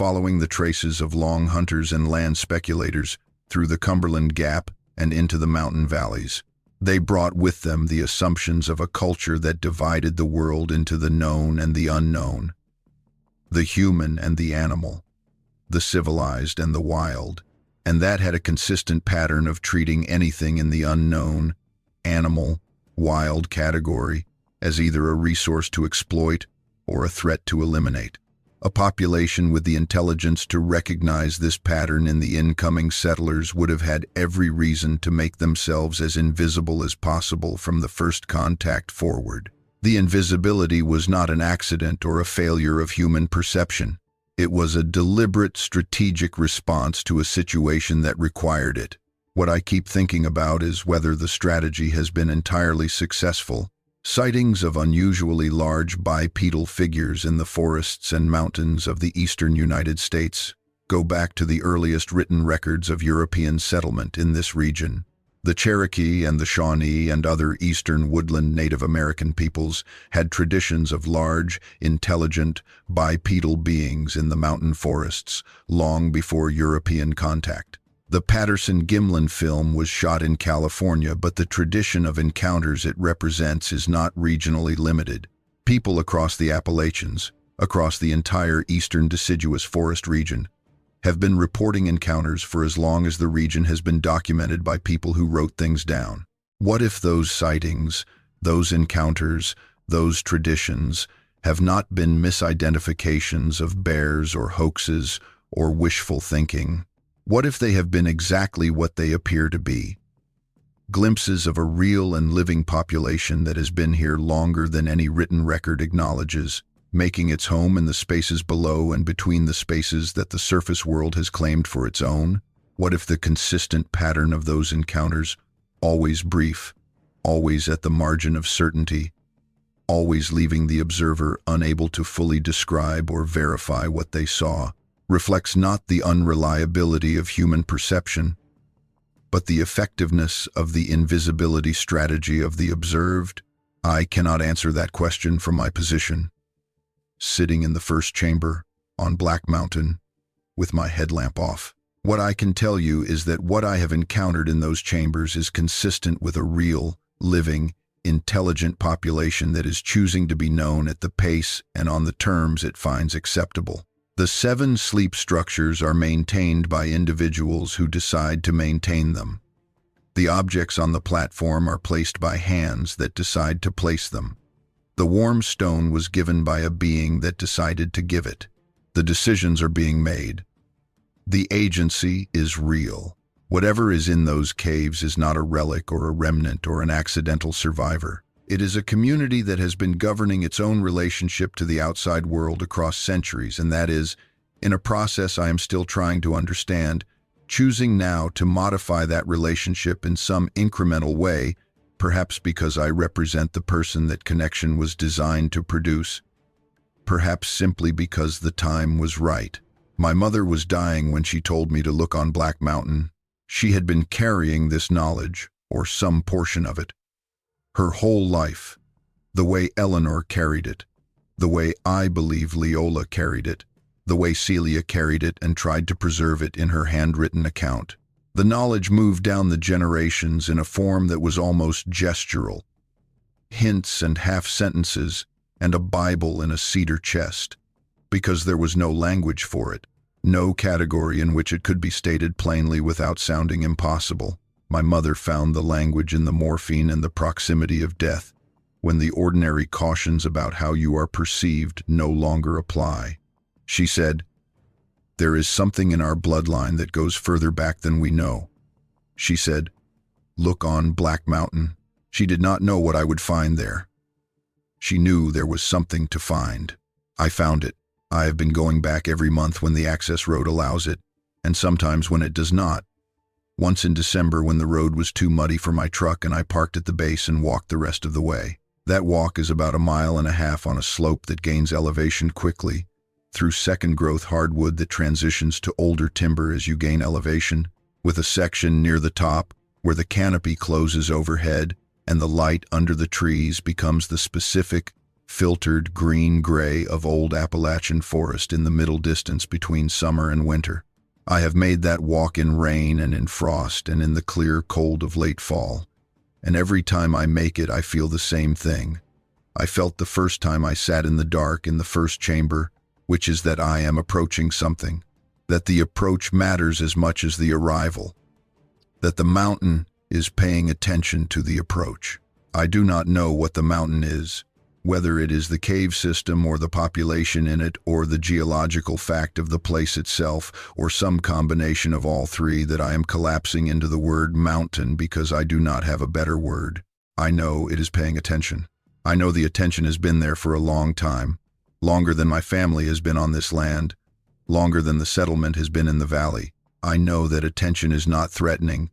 following the traces of long hunters and land speculators through the Cumberland Gap and into the mountain valleys. They brought with them the assumptions of a culture that divided the world into the known and the unknown, the human and the animal, the civilized and the wild, and that had a consistent pattern of treating anything in the unknown, animal, wild category as either a resource to exploit or a threat to eliminate. A population with the intelligence to recognize this pattern in the incoming settlers would have had every reason to make themselves as invisible as possible from the first contact forward. The invisibility was not an accident or a failure of human perception. It was a deliberate, strategic response to a situation that required it. What I keep thinking about is whether the strategy has been entirely successful. Sightings of unusually large bipedal figures in the forests and mountains of the eastern United States go back to the earliest written records of European settlement in this region. The Cherokee and the Shawnee and other eastern woodland Native American peoples had traditions of large, intelligent, bipedal beings in the mountain forests long before European contact. The Patterson-Gimlin film was shot in California, but the tradition of encounters it represents is not regionally limited. People across the Appalachians, across the entire eastern deciduous forest region, have been reporting encounters for as long as the region has been documented by people who wrote things down. What if those sightings, those encounters, those traditions have not been misidentifications of bears or hoaxes or wishful thinking? What if they have been exactly what they appear to be? Glimpses of a real and living population that has been here longer than any written record acknowledges, making its home in the spaces below and between the spaces that the surface world has claimed for its own? What if the consistent pattern of those encounters, always brief, always at the margin of certainty, always leaving the observer unable to fully describe or verify what they saw, reflects not the unreliability of human perception, but the effectiveness of the invisibility strategy of the observed? I cannot answer that question from my position, sitting in the first chamber on Black Mountain with my headlamp off. What I can tell you is that what I have encountered in those chambers is consistent with a real, living, intelligent population that is choosing to be known at the pace and on the terms it finds acceptable. The 7 sleep structures are maintained by individuals who decide to maintain them. The objects on the platform are placed by hands that decide to place them. The warm stone was given by a being that decided to give it. The decisions are being made. The agency is real. Whatever is in those caves is not a relic or a remnant or an accidental survivor. It is a community that has been governing its own relationship to the outside world across centuries, and that is, in a process I am still trying to understand, choosing now to modify that relationship in some incremental way, perhaps because I represent the person that connection was designed to produce, perhaps simply because the time was right. My mother was dying when she told me to look on Black Mountain. She had been carrying this knowledge, or some portion of it, her whole life, the way Eleanor carried it, the way I believe Leola carried it, the way Celia carried it and tried to preserve it in her handwritten account. The knowledge moved down the generations in a form that was almost gestural, hints and half-sentences, and a Bible in a cedar chest, because there was no language for it, no category in which it could be stated plainly without sounding impossible. My mother found the language in the morphine and the proximity of death, when the ordinary cautions about how you are perceived no longer apply. She said, "There is something in our bloodline that goes further back than we know." She said, "Look on Black Mountain." She did not know what I would find there. She knew there was something to find. I found it. I have been going back every month when the access road allows it, and sometimes when it does not. Once in December when the road was too muddy for my truck and I parked at the base and walked the rest of the way. That walk is about 1.5 miles on a slope that gains elevation quickly, through second-growth hardwood that transitions to older timber as you gain elevation, with a section near the top where the canopy closes overhead and the light under the trees becomes the specific, filtered green-gray of old Appalachian forest in the middle distance between summer and winter. I have made that walk in rain and in frost and in the clear cold of late fall, and every time I make it I feel the same thing. I felt the first time I sat in the dark in the first chamber, which is that I am approaching something, that the approach matters as much as the arrival, that the mountain is paying attention to the approach. I do not know what the mountain is, whether it is the cave system or the population in it or the geological fact of the place itself or some combination of all three that I am collapsing into the word mountain because I do not have a better word. I know it is paying attention. I know the attention has been there for a long time, longer than my family has been on this land, longer than the settlement has been in the valley. I know that attention is not threatening,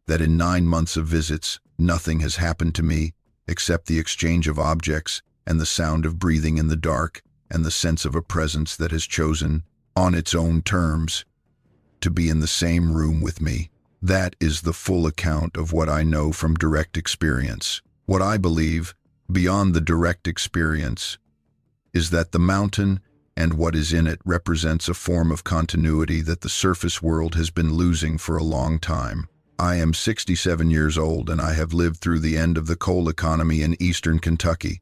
that in 9 months of visits, nothing has happened to me except the exchange of objects and the sound of breathing in the dark and the sense of a presence that has chosen, on its own terms, to be in the same room with me. That is the full account of what I know from direct experience. What I believe, beyond the direct experience, is that the mountain and what is in it represents a form of continuity that the surface world has been losing for a long time. I am 67 years old and I have lived through the end of the coal economy in eastern Kentucky,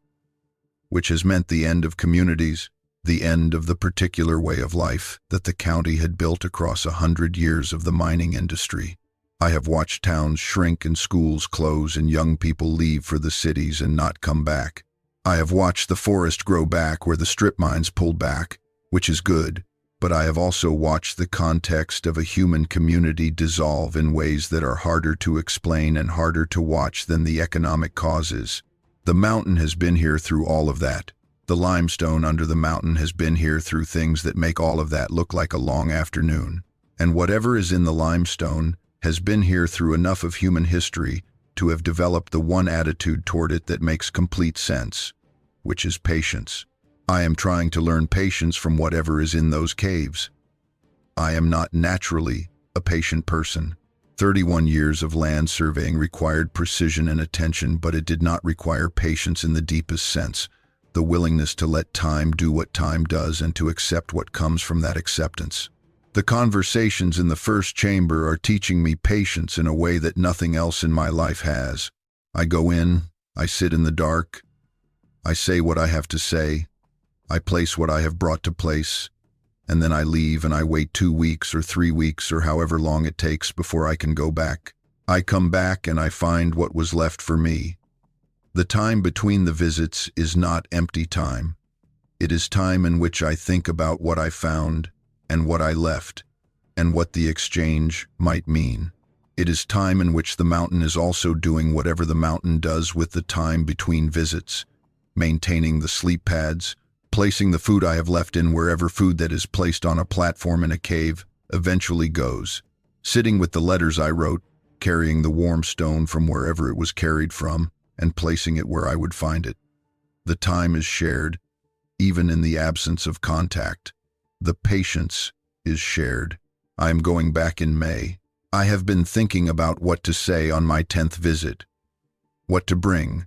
which has meant the end of communities, the end of the particular way of life that the county had built across 100 years of the mining industry. I have watched towns shrink and schools close and young people leave for the cities and not come back. I have watched the forest grow back where the strip mines pulled back, which is good. But I have also watched the context of a human community dissolve in ways that are harder to explain and harder to watch than the economic causes. The mountain has been here through all of that. The limestone under the mountain has been here through things that make all of that look like a long afternoon. And whatever is in the limestone has been here through enough of human history to have developed the one attitude toward it that makes complete sense, which is patience. I am trying to learn patience from whatever is in those caves. I am not naturally a patient person. 31 years of land surveying required precision and attention, but it did not require patience in the deepest sense, the willingness to let time do what time does and to accept what comes from that acceptance. The conversations in the first chamber are teaching me patience in a way that nothing else in my life has. I go in, I sit in the dark, I say what I have to say, I place what I have brought to place, and then I leave and I wait 2 weeks or 3 weeks or however long it takes before I can go back. I come back and I find what was left for me. The time between the visits is not empty time. It is time in which I think about what I found and what I left and what the exchange might mean. It is time in which the mountain is also doing whatever the mountain does with the time between visits, maintaining the sleep pads, placing the food I have left in wherever food that is placed on a platform in a cave eventually goes, sitting with the letters I wrote, carrying the warm stone from wherever it was carried from, and placing it where I would find it. The time is shared, even in the absence of contact. The patience is shared. I am going back in May. I have been thinking about what to say on my 10th visit, what to bring,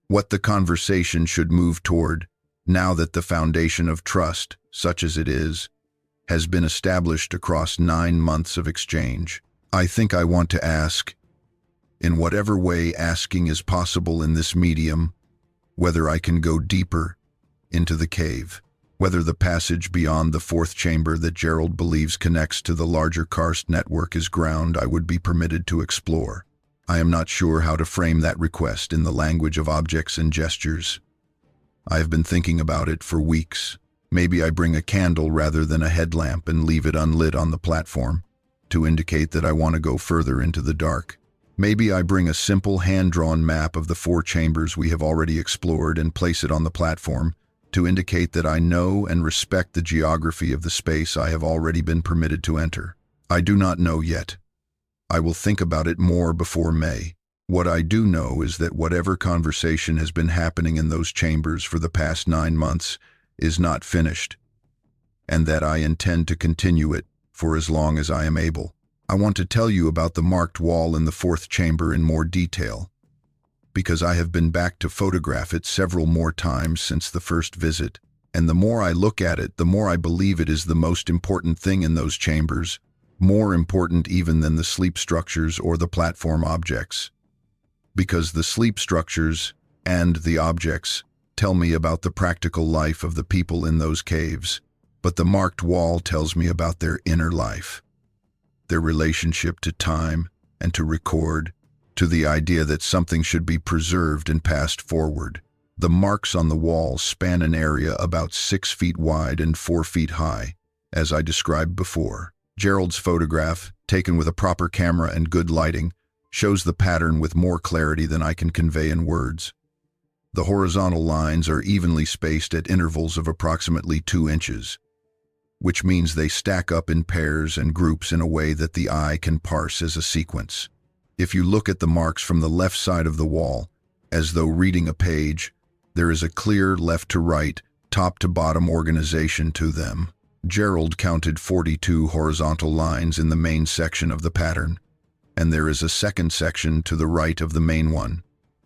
what the conversation should move toward, now that the foundation of trust, such as it is, has been established across 9 months of exchange. I think I want to ask, in whatever way asking is possible in this medium, whether I can go deeper into the cave, whether the passage beyond the 4th chamber that Gerald believes connects to the larger karst network is ground I would be permitted to explore. I am not sure how to frame that request in the language of objects and gestures. I have been thinking about it for weeks. Maybe I bring a candle rather than a headlamp and leave it unlit on the platform to indicate that I want to go further into the dark. Maybe I bring a simple hand-drawn map of the 4 chambers we have already explored and place it on the platform to indicate that I know and respect the geography of the space I have already been permitted to enter. I do not know yet. I will think about it more before May. What I do know is that whatever conversation has been happening in those chambers for the past 9 months is not finished, and that I intend to continue it for as long as I am able. I want to tell you about the marked wall in the 4th chamber in more detail, because I have been back to photograph it several more times since the first visit, and the more I look at it, the more I believe it is the most important thing in those chambers, more important even than the sleep structures or the platform objects. Because the sleep structures and the objects tell me about the practical life of the people in those caves, but the marked wall tells me about their inner life, their relationship to time and to record, to the idea that something should be preserved and passed forward. The marks on the wall span an area about 6 feet wide and 4 feet high, as I described before. Gerald's photograph, taken with a proper camera and good lighting, shows the pattern with more clarity than I can convey in words. The horizontal lines are evenly spaced at intervals of approximately 2 inches, which means they stack up in pairs and groups in a way that the eye can parse as a sequence. If you look at the marks from the left side of the wall, as though reading a page, there is a clear left to right, top to bottom organization to them. Gerald counted 42 horizontal lines in the main section of the pattern, and there is a second section to the right of the main one,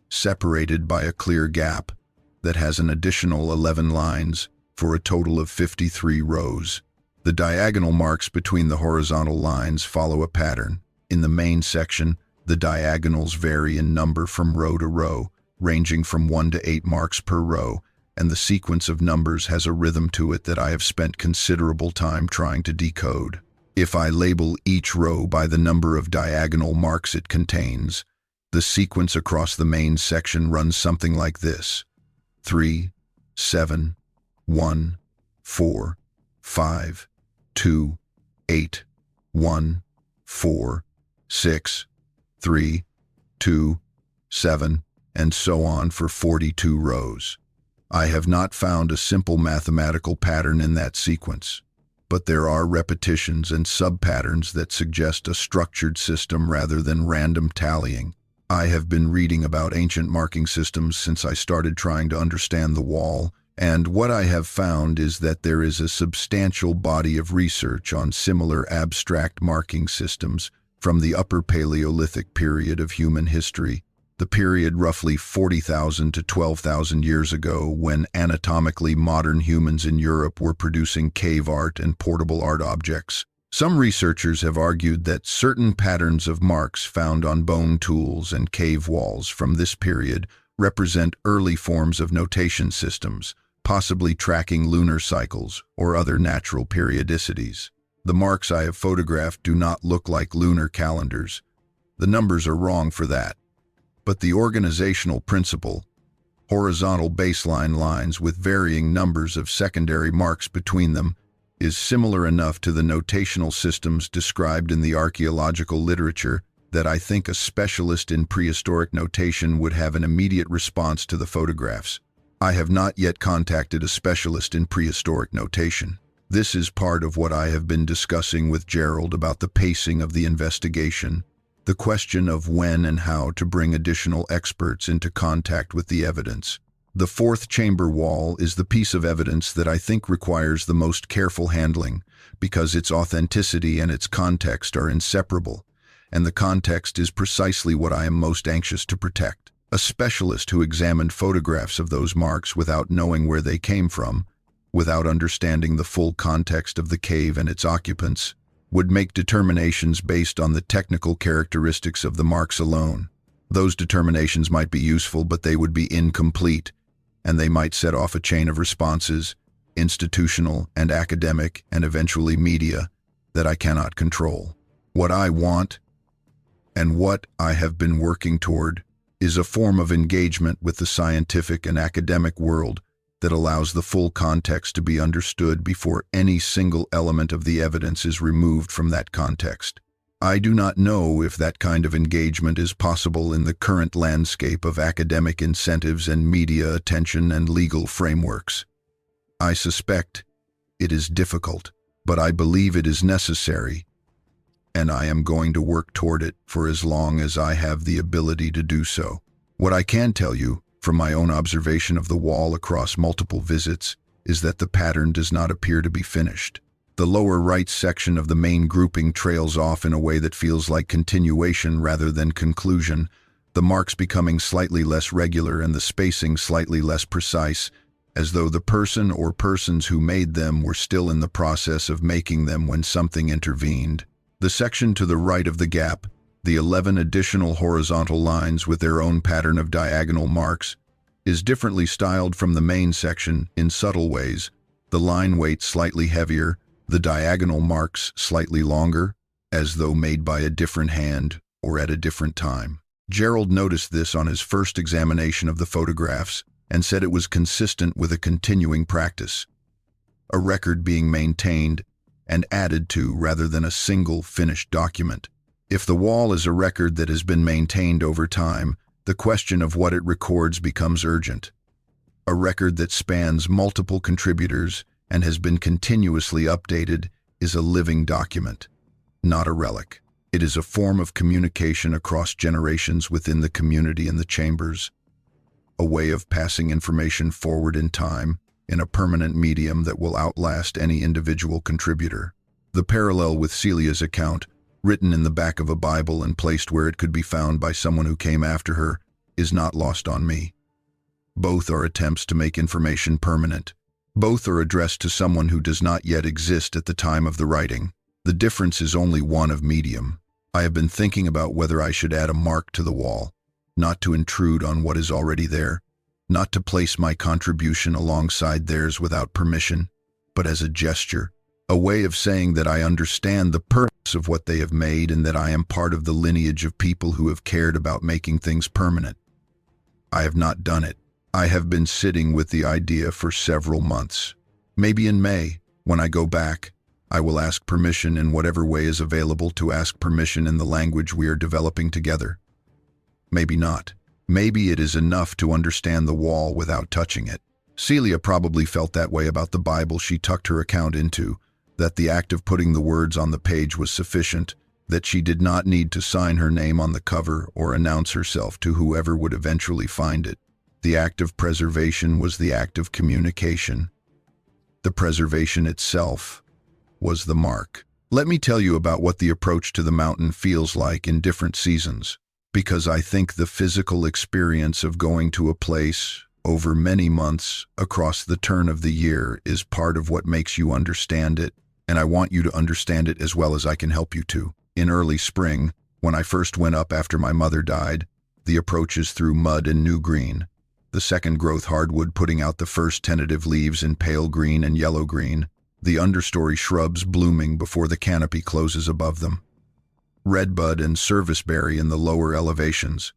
separated by a clear gap that has an additional 11 lines for a total of 53 rows. The diagonal marks between the horizontal lines follow a pattern. In the main section, the diagonals vary in number from row to row, ranging from 1 to 8 marks per row, and the sequence of numbers has a rhythm to it that I have spent considerable time trying to decode. If I label each row by the number of diagonal marks it contains, the sequence across the main section runs something like this: 3, 7, 1, 4, 5, 2, 8, 1, 4, 6, 3, 2, 7, and so on for 42 rows. I have not found a simple mathematical pattern in that sequence, but there are repetitions and sub-patterns that suggest a structured system rather than random tallying. I have been reading about ancient marking systems since I started trying to understand the wall, and what I have found is that there is a substantial body of research on similar abstract marking systems from the Upper Paleolithic period of human history, the period roughly 40,000 to 12,000 years ago when anatomically modern humans in Europe were producing cave art and portable art objects. Some researchers have argued that certain patterns of marks found on bone tools and cave walls from this period represent early forms of notation systems, possibly tracking lunar cycles or other natural periodicities. The marks I have photographed do not look like lunar calendars. The numbers are wrong for that. But the organizational principle, horizontal baseline lines with varying numbers of secondary marks between them, is similar enough to the notational systems described in the archaeological literature that I think a specialist in prehistoric notation would have an immediate response to the photographs. I have not yet contacted a specialist in prehistoric notation. This is part of what I have been discussing with Gerald about the pacing of the investigation, the question of when and how to bring additional experts into contact with the evidence. The fourth chamber wall is the piece of evidence that I think requires the most careful handling because its authenticity and its context are inseparable, and the context is precisely what I am most anxious to protect. A specialist who examined photographs of those marks without knowing where they came from, without understanding the full context of the cave and its occupants, would make determinations based on the technical characteristics of the marks alone. Those determinations might be useful, but they would be incomplete, and they might set off a chain of responses, institutional and academic and eventually media, that I cannot control. What I want, and what I have been working toward, is a form of engagement with the scientific and academic world that allows the full context to be understood before any single element of the evidence is removed from that context. I do not know if that kind of engagement is possible in the current landscape of academic incentives and media attention and legal frameworks. I suspect it is difficult, but I believe it is necessary, and I am going to work toward it for as long as I have the ability to do so. What I can tell you, from my own observation of the wall across multiple visits, is that the pattern does not appear to be finished. The lower right section of the main grouping trails off in a way that feels like continuation rather than conclusion, the marks becoming slightly less regular and the spacing slightly less precise, as though the person or persons who made them were still in the process of making them when something intervened. The section to the right of the gap, the 11 additional horizontal lines with their own pattern of diagonal marks, is differently styled from the main section in subtle ways, the line weight slightly heavier, the diagonal marks slightly longer, as though made by a different hand or at a different time. Gerald noticed this on his first examination of the photographs and said it was consistent with a continuing practice, a record being maintained and added to rather than a single finished document. If the wall is a record that has been maintained over time, the question of what it records becomes urgent. A record that spans multiple contributors and has been continuously updated is a living document, not a relic. It is a form of communication across generations within the community and the chambers, a way of passing information forward in time in a permanent medium that will outlast any individual contributor. The parallel with Celia's account, written in the back of a Bible and placed where it could be found by someone who came after her, is not lost on me. Both are attempts to make information permanent. Both are addressed to someone who does not yet exist at the time of the writing. The difference is only one of medium. I have been thinking about whether I should add a mark to the wall, not to intrude on what is already there, not to place my contribution alongside theirs without permission, but as a gesture, a way of saying that I understand the purpose of what they have made and that I am part of the lineage of people who have cared about making things permanent. I have not done it. I have been sitting with the idea for several months. Maybe in May, when I go back, I will ask permission in whatever way is available to ask permission in the language we are developing together. Maybe not. Maybe it is enough to understand the wall without touching it. Celia probably felt that way about the Bible she tucked her account into, that the act of putting the words on the page was sufficient, that she did not need to sign her name on the cover or announce herself to whoever would eventually find it. The act of preservation was the act of communication. The preservation itself was the mark. Let me tell you about what the approach to the mountain feels like in different seasons, because I think the physical experience of going to a place over many months across the turn of the year is part of what makes you understand it, and I want you to understand it as well as I can help you to. In early spring, when I first went up after my mother died, the approach is through mud and new green, the second growth hardwood putting out the first tentative leaves in pale green and yellow green, the understory shrubs blooming before the canopy closes above them, redbud and serviceberry in the lower elevations,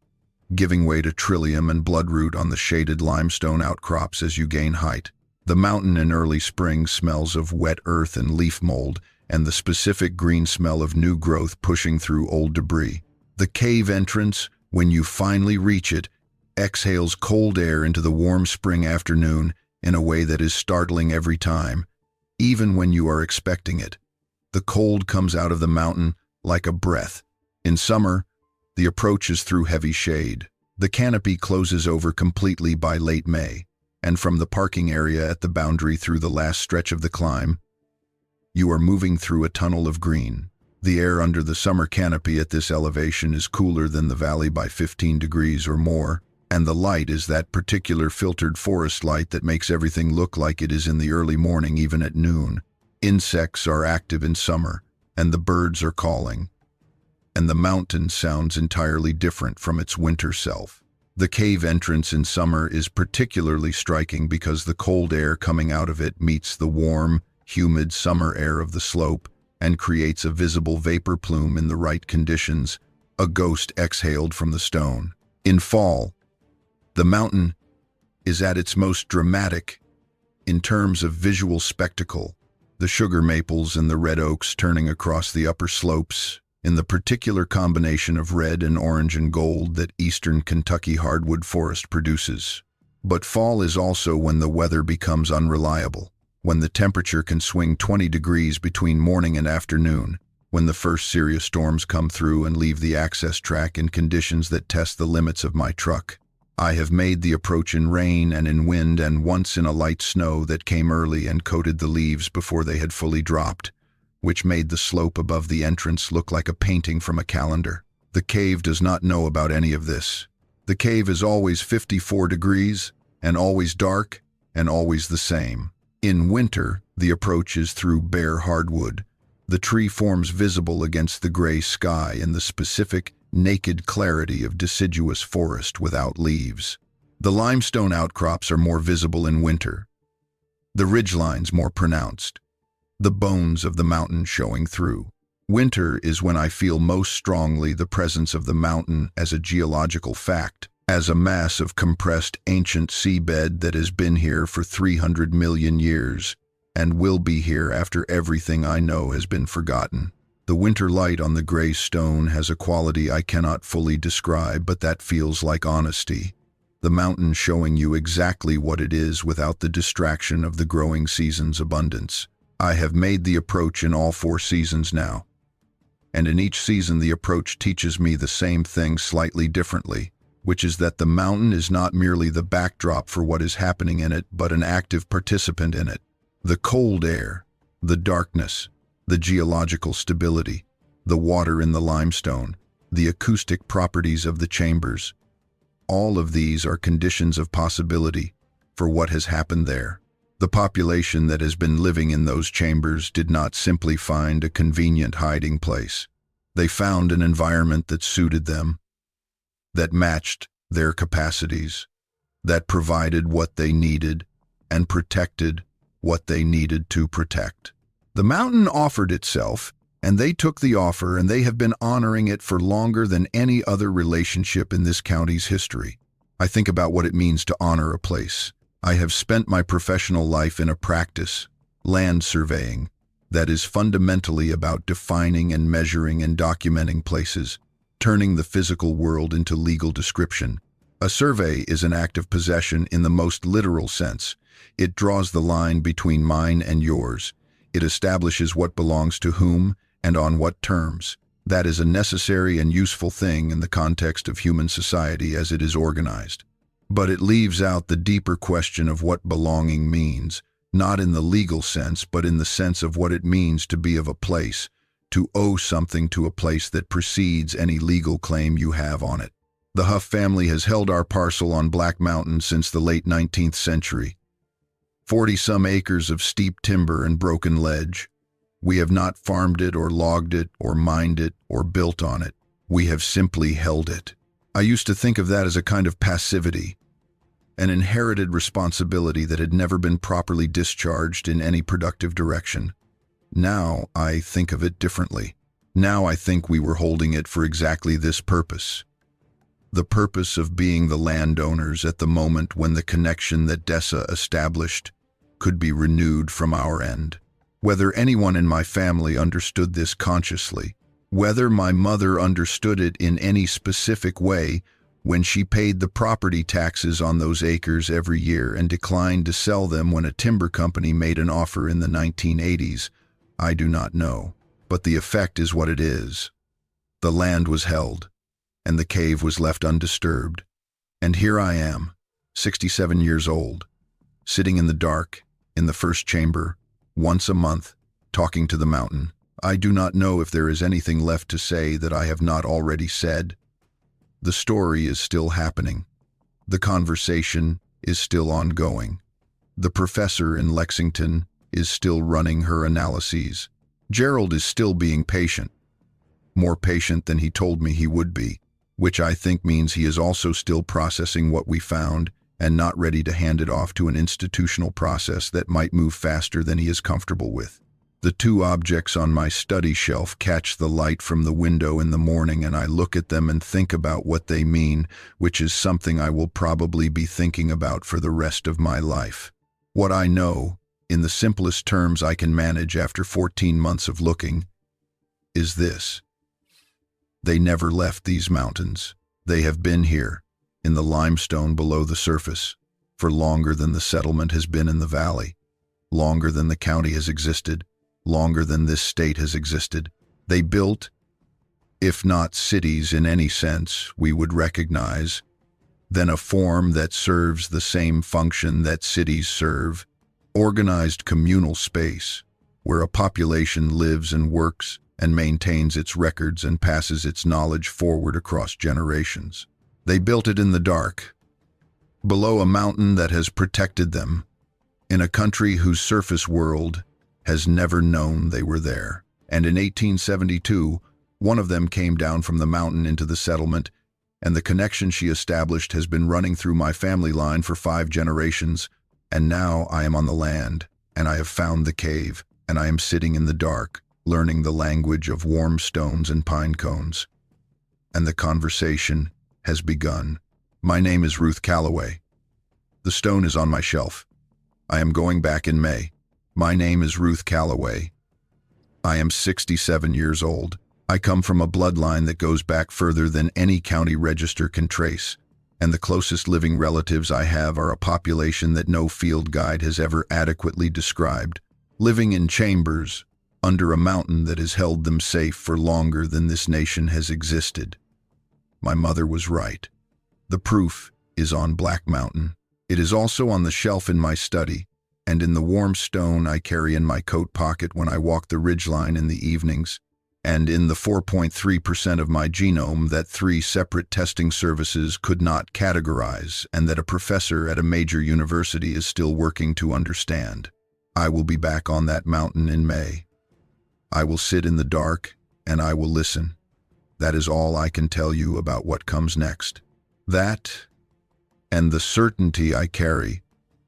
giving way to trillium and bloodroot on the shaded limestone outcrops as you gain height. The mountain in early spring smells of wet earth and leaf mold, and the specific green smell of new growth pushing through old debris. The cave entrance, when you finally reach it, exhales cold air into the warm spring afternoon in a way that is startling every time, even when you are expecting it. The cold comes out of the mountain like a breath. In summer, the approach is through heavy shade. The canopy closes over completely by late May, and from the parking area at the boundary through the last stretch of the climb, you are moving through a tunnel of green. The air under the summer canopy at this elevation is cooler than the valley by 15 degrees or more, and the light is that particular filtered forest light that makes everything look like it is in the early morning even at noon. Insects are active in summer, and the birds are calling, and the mountain sounds entirely different from its winter self. The cave entrance in summer is particularly striking because the cold air coming out of it meets the warm, humid summer air of the slope and creates a visible vapor plume in the right conditions, a ghost exhaled from the stone. In fall, the mountain is at its most dramatic in terms of visual spectacle, the sugar maples and the red oaks turning across the upper slopes in the particular combination of red and orange and gold that eastern Kentucky hardwood forest produces. But fall is also when the weather becomes unreliable, when the temperature can swing 20 degrees between morning and afternoon, when the first serious storms come through and leave the access track in conditions that test the limits of my truck. I have made the approach in rain and in wind and once in a light snow that came early and coated the leaves before they had fully dropped, which made the slope above the entrance look like a painting from a calendar. The cave does not know about any of this. The cave is always 54 degrees, and always dark, and always the same. In winter, the approach is through bare hardwood. The tree forms visible against the gray sky in the specific, naked clarity of deciduous forest without leaves. The limestone outcrops are more visible in winter. The ridgelines more pronounced. The bones of the mountain showing through. Winter is when I feel most strongly the presence of the mountain as a geological fact, as a mass of compressed ancient seabed that has been here for 300 million years, and will be here after everything I know has been forgotten. The winter light on the gray stone has a quality I cannot fully describe, but that feels like honesty. The mountain showing you exactly what it is without the distraction of the growing season's abundance. I have made the approach in all 4 seasons now. And in each season the approach teaches me the same thing slightly differently, which is that the mountain is not merely the backdrop for what is happening in it, but an active participant in it. The cold air, the darkness, the geological stability, the water in the limestone, the acoustic properties of the chambers. All of these are conditions of possibility for what has happened there. The population that has been living in those chambers did not simply find a convenient hiding place. They found an environment that suited them, that matched their capacities, that provided what they needed and protected what they needed to protect. The mountain offered itself, and they took the offer, and they have been honoring it for longer than any other relationship in this county's history. I think about what it means to honor a place. I have spent my professional life in a practice, land surveying, that is fundamentally about defining and measuring and documenting places, turning the physical world into legal description. A survey is an act of possession in the most literal sense. It draws the line between mine and yours. It establishes what belongs to whom and on what terms. That is a necessary and useful thing in the context of human society as it is organized. But it leaves out the deeper question of what belonging means, not in the legal sense, but in the sense of what it means to be of a place, to owe something to a place that precedes any legal claim you have on it. The Huff family has held our parcel on Black Mountain since the late 19th century. 40-some acres of steep timber and broken ledge. We have not farmed it or logged it or mined it or built on it. We have simply held it. I used to think of that as a kind of passivity, an inherited responsibility that had never been properly discharged in any productive direction. Now I think of it differently. Now I think we were holding it for exactly this purpose. The purpose of being the landowners at the moment when the connection that Dessa established could be renewed from our end. Whether anyone in my family understood this consciously, whether my mother understood it in any specific way when she paid the property taxes on those acres every year and declined to sell them when a timber company made an offer in the 1980s, I do not know. But the effect is what it is. The land was held, and the cave was left undisturbed. And here I am, 67 years old, sitting in the dark, in the first chamber, once a month, talking to the mountain. I do not know if there is anything left to say that I have not already said. The story is still happening. The conversation is still ongoing. The professor in Lexington is still running her analyses. Gerald is still being patient, more patient than he told me he would be, which I think means he is also still processing what we found and not ready to hand it off to an institutional process that might move faster than he is comfortable with. The 2 objects on my study shelf catch the light from the window in the morning, and I look at them and think about what they mean, which is something I will probably be thinking about for the rest of my life. What I know, in the simplest terms I can manage after 14 months of looking, is this. They never left these mountains. They have been here, in the limestone below the surface, for longer than the settlement has been in the valley, longer than the county has existed, longer than this state has existed. They built, if not cities in any sense we would recognize, then a form that serves the same function that cities serve, organized communal space, where a population lives and works and maintains its records and passes its knowledge forward across generations. They built it in the dark, below a mountain that has protected them, in a country whose surface world has never known they were there. And in 1872, one of them came down from the mountain into the settlement, and the connection she established has been running through my family line for 5 generations, and now I am on the land, and I have found the cave, and I am sitting in the dark, learning the language of warm stones and pine cones. And the conversation has begun. My name is Ruth Calloway. The stone is on my shelf. I am going back in May. My name is Ruth Calloway. I am 67 years old. I come from a bloodline that goes back further than any county register can trace, and the closest living relatives I have are a population that no field guide has ever adequately described, living in chambers under a mountain that has held them safe for longer than this nation has existed. My mother was right. The proof is on Black Mountain. It is also on the shelf in my study, and in the warm stone I carry in my coat pocket when I walk the ridgeline in the evenings, and in the 4.3% of my genome that 3 separate testing services could not categorize and that a professor at a major university is still working to understand. I will be back on that mountain in May. I will sit in the dark and I will listen. That is all I can tell you about what comes next. That, and the certainty I carry,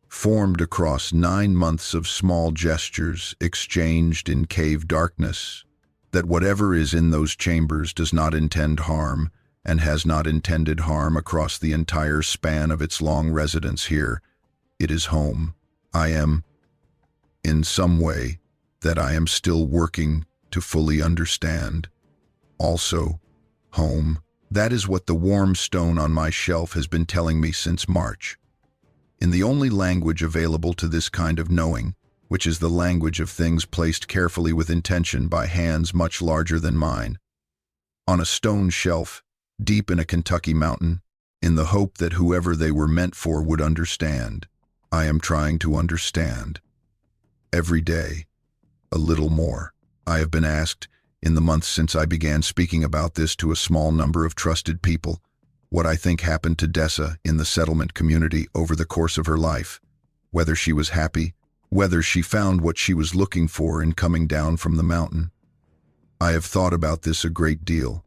formed across 9 months of small gestures exchanged in cave darkness, that whatever is in those chambers does not intend harm and has not intended harm across the entire span of its long residence here. It is home. I am, in some way, that I am still working to fully understand. Also, home. That is what the warm stone on my shelf has been telling me since March. In the only language available to this kind of knowing, which is the language of things placed carefully with intention by hands much larger than mine, on a stone shelf, deep in a Kentucky mountain, in the hope that whoever they were meant for would understand. I am trying to understand. Every day, a little more. I have been asked, in the months since I began speaking about this to a small number of trusted people, what I think happened to Dessa in the settlement community over the course of her life, whether she was happy, whether she found what she was looking for in coming down from the mountain. I have thought about this a great deal,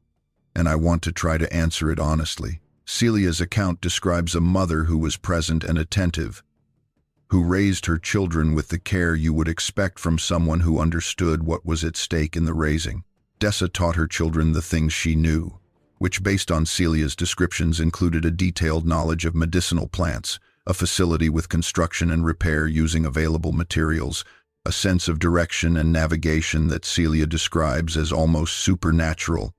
and I want to try to answer it honestly. Celia's account describes a mother who was present and attentive, who raised her children with the care you would expect from someone who understood what was at stake in the raising. Dessa taught her children the things she knew, which based on Celia's descriptions included a detailed knowledge of medicinal plants, a facility with construction and repair using available materials, a sense of direction and navigation that Celia describes as almost supernatural,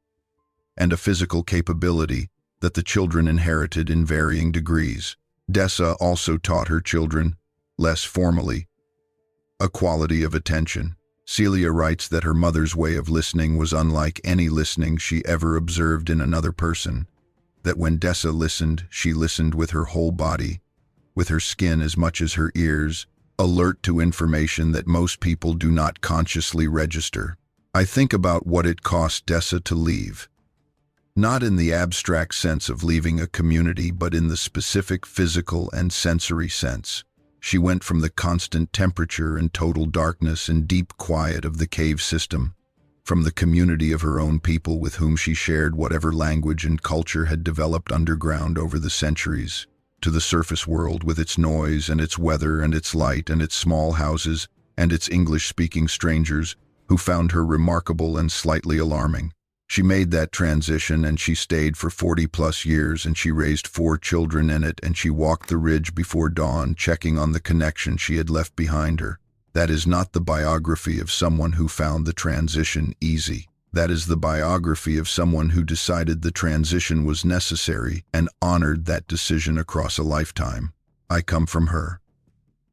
and a physical capability that the children inherited in varying degrees. Dessa also taught her children, less formally, a quality of attention. Celia writes that her mother's way of listening was unlike any listening she ever observed in another person, that when Dessa listened, she listened with her whole body, with her skin as much as her ears, alert to information that most people do not consciously register. I think about what it cost Dessa to leave, not in the abstract sense of leaving a community, but in the specific physical and sensory sense. She went from the constant temperature and total darkness and deep quiet of the cave system, from the community of her own people with whom she shared whatever language and culture had developed underground over the centuries, to the surface world with its noise and its weather and its light and its small houses and its English-speaking strangers who found her remarkable and slightly alarming. She made that transition and she stayed for 40-plus years and she raised 4 children in it and she walked the ridge before dawn checking on the connection she had left behind her. That is not the biography of someone who found the transition easy. That is the biography of someone who decided the transition was necessary and honored that decision across a lifetime. I come from her.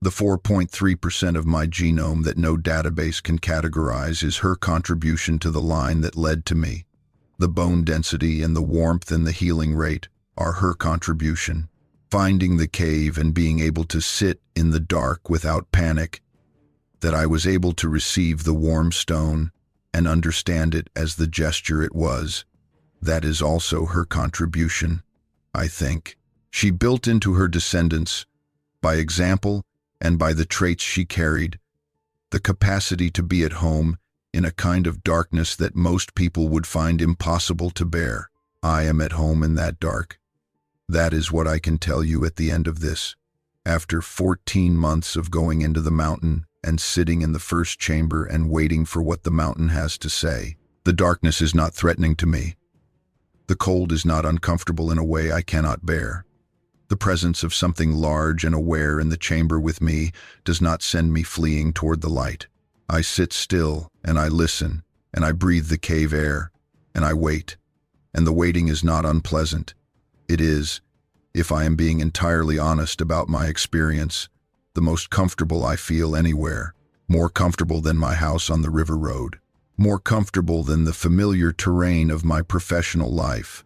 The 4.3% of my genome that no database can categorize is her contribution to the line that led to me. The bone density and the warmth and the healing rate are her contribution. Finding the cave and being able to sit in the dark without panic, that I was able to receive the warm stone and understand it as the gesture it was. That is also her contribution, I think. She built into her descendants, by example and by the traits she carried, the capacity to be at home in a kind of darkness that most people would find impossible to bear. I am at home in that dark. That is what I can tell you at the end of this. After 14 months of going into the mountain and sitting in the first chamber and waiting for what the mountain has to say, the darkness is not threatening to me. The cold is not uncomfortable in a way I cannot bear. The presence of something large and aware in the chamber with me does not send me fleeing toward the light. I sit still, and I listen, and I breathe the cave air, and I wait. And the waiting is not unpleasant. It is, if I am being entirely honest about my experience, the most comfortable I feel anywhere, more comfortable than my house on the river road, more comfortable than the familiar terrain of my professional life,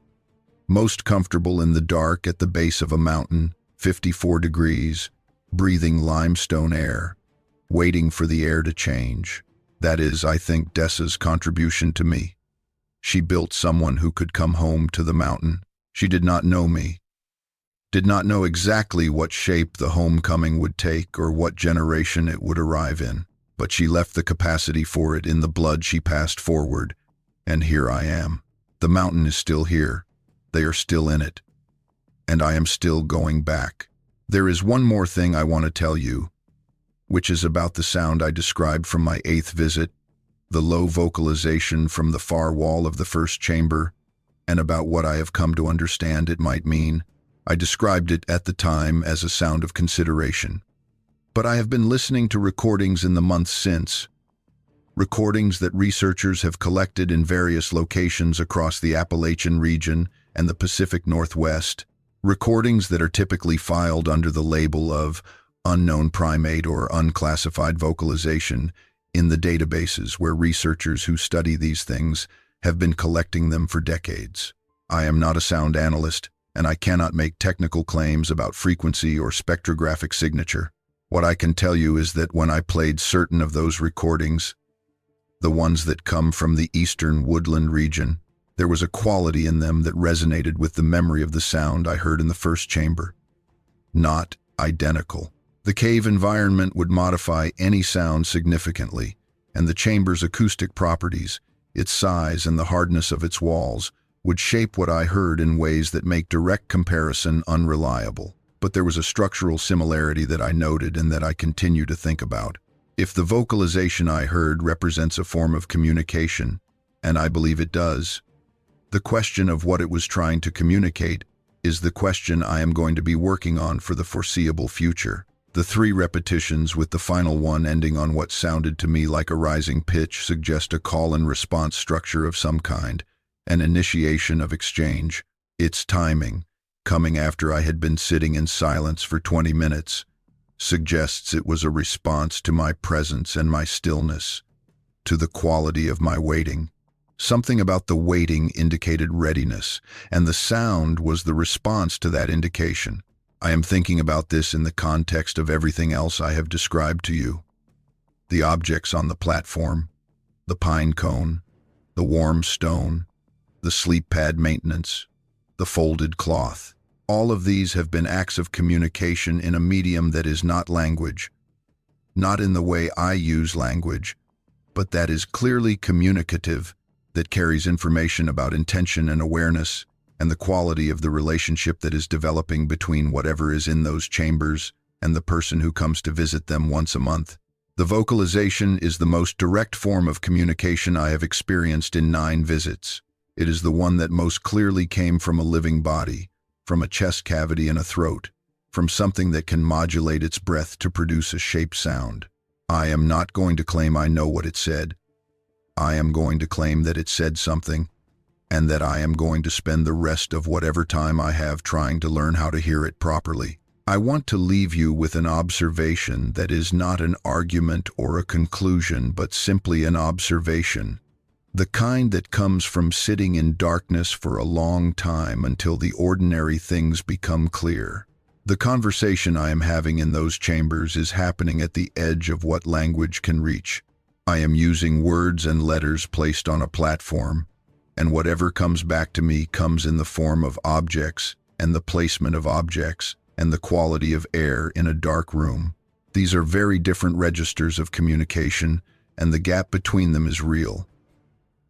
most comfortable in the dark at the base of a mountain, 54 degrees, breathing limestone air, waiting for the air to change. That is, I think, Dessa's contribution to me. She built someone who could come home to the mountain. She did not know me, did not know exactly what shape the homecoming would take or what generation it would arrive in, but she left the capacity for it in the blood she passed forward, and here I am. The mountain is still here. They are still in it, and I am still going back. There is one more thing I want to tell you, which is about the sound I described from my 8th visit, the low vocalization from the far wall of the first chamber, and about what I have come to understand it might mean. I described it at the time as a sound of consideration. But I have been listening to recordings in the months since, recordings that researchers have collected in various locations across the Appalachian region and the Pacific Northwest, recordings that are typically filed under the label of unknown primate or unclassified vocalization in the databases where researchers who study these things have been collecting them for decades. I am not a sound analyst, and I cannot make technical claims about frequency or spectrographic signature. What I can tell you is that when I played certain of those recordings, the ones that come from the eastern woodland region, there was a quality in them that resonated with the memory of the sound I heard in the first chamber. Not identical. The cave environment would modify any sound significantly, and the chamber's acoustic properties, its size and the hardness of its walls, would shape what I heard in ways that make direct comparison unreliable. But there was a structural similarity that I noted and that I continue to think about. If the vocalization I heard represents a form of communication, and I believe it does, the question of what it was trying to communicate is the question I am going to be working on for the foreseeable future. The 3 repetitions with the final one ending on what sounded to me like a rising pitch suggest a call and response structure of some kind, an initiation of exchange. Its timing, coming after I had been sitting in silence for 20 minutes, suggests it was a response to my presence and my stillness, to the quality of my waiting. Something about the waiting indicated readiness, and the sound was the response to that indication. I am thinking about this in the context of everything else I have described to you. The objects on the platform, the pine cone, the warm stone, the sleep pad maintenance, the folded cloth. All of these have been acts of communication in a medium that is not language, not in the way I use language, but that is clearly communicative, that carries information about intention and awareness, and the quality of the relationship that is developing between whatever is in those chambers and the person who comes to visit them once a month. The vocalization is the most direct form of communication I have experienced in 9 visits. It is the one that most clearly came from a living body, from a chest cavity and a throat, from something that can modulate its breath to produce a shaped sound. I am not going to claim I know what it said. I am going to claim that it said something, and that I am going to spend the rest of whatever time I have trying to learn how to hear it properly. I want to leave you with an observation that is not an argument or a conclusion, but simply an observation. The kind that comes from sitting in darkness for a long time until the ordinary things become clear. The conversation I am having in those chambers is happening at the edge of what language can reach. I am using words and letters placed on a platform, and whatever comes back to me comes in the form of objects and the placement of objects and the quality of air in a dark room. These are very different registers of communication, and the gap between them is real.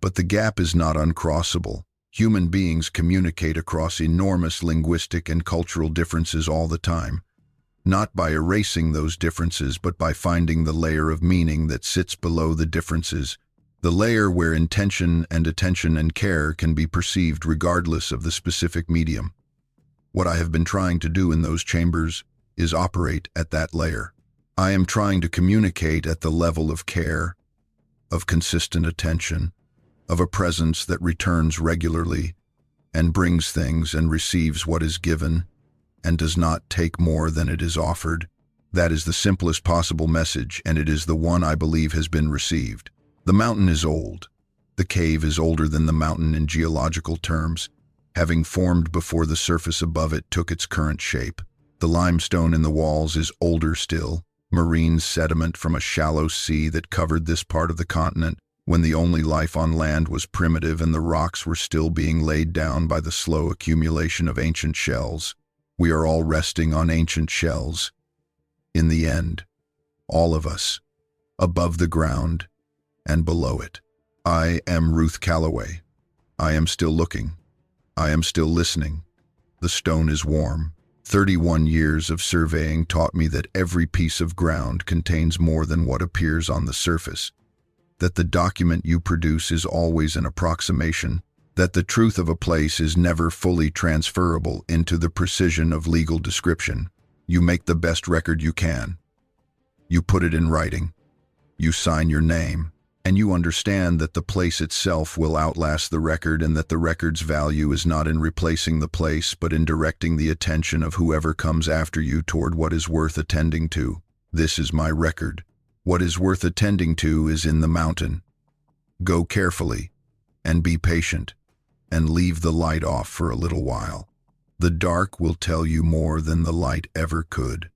But the gap is not uncrossable. Human beings communicate across enormous linguistic and cultural differences all the time, not by erasing those differences, but by finding the layer of meaning that sits below the differences, the layer where intention and attention and care can be perceived regardless of the specific medium. What I have been trying to do in those chambers is operate at that layer. I am trying to communicate at the level of care, of consistent attention, of a presence that returns regularly and brings things and receives what is given and does not take more than it is offered. That is the simplest possible message, and it is the one I believe has been received. The mountain is old. The cave is older than the mountain in geological terms, having formed before the surface above it took its current shape. The limestone in the walls is older still, marine sediment from a shallow sea that covered this part of the continent when the only life on land was primitive and the rocks were still being laid down by the slow accumulation of ancient shells. We are all resting on ancient shells. In the end, all of us, above the ground and below it. I am Ruth Calloway. I am still looking. I am still listening. The stone is warm. 31 years of surveying taught me that every piece of ground contains more than what appears on the surface, that the document you produce is always an approximation, that the truth of a place is never fully transferable into the precision of legal description. You make the best record you can. You put it in writing. You sign your name, and you understand that the place itself will outlast the record and that the record's value is not in replacing the place but in directing the attention of whoever comes after you toward what is worth attending to. This is my record. What is worth attending to is in the mountain. Go carefully, and be patient, and leave the light off for a little while. The dark will tell you more than the light ever could.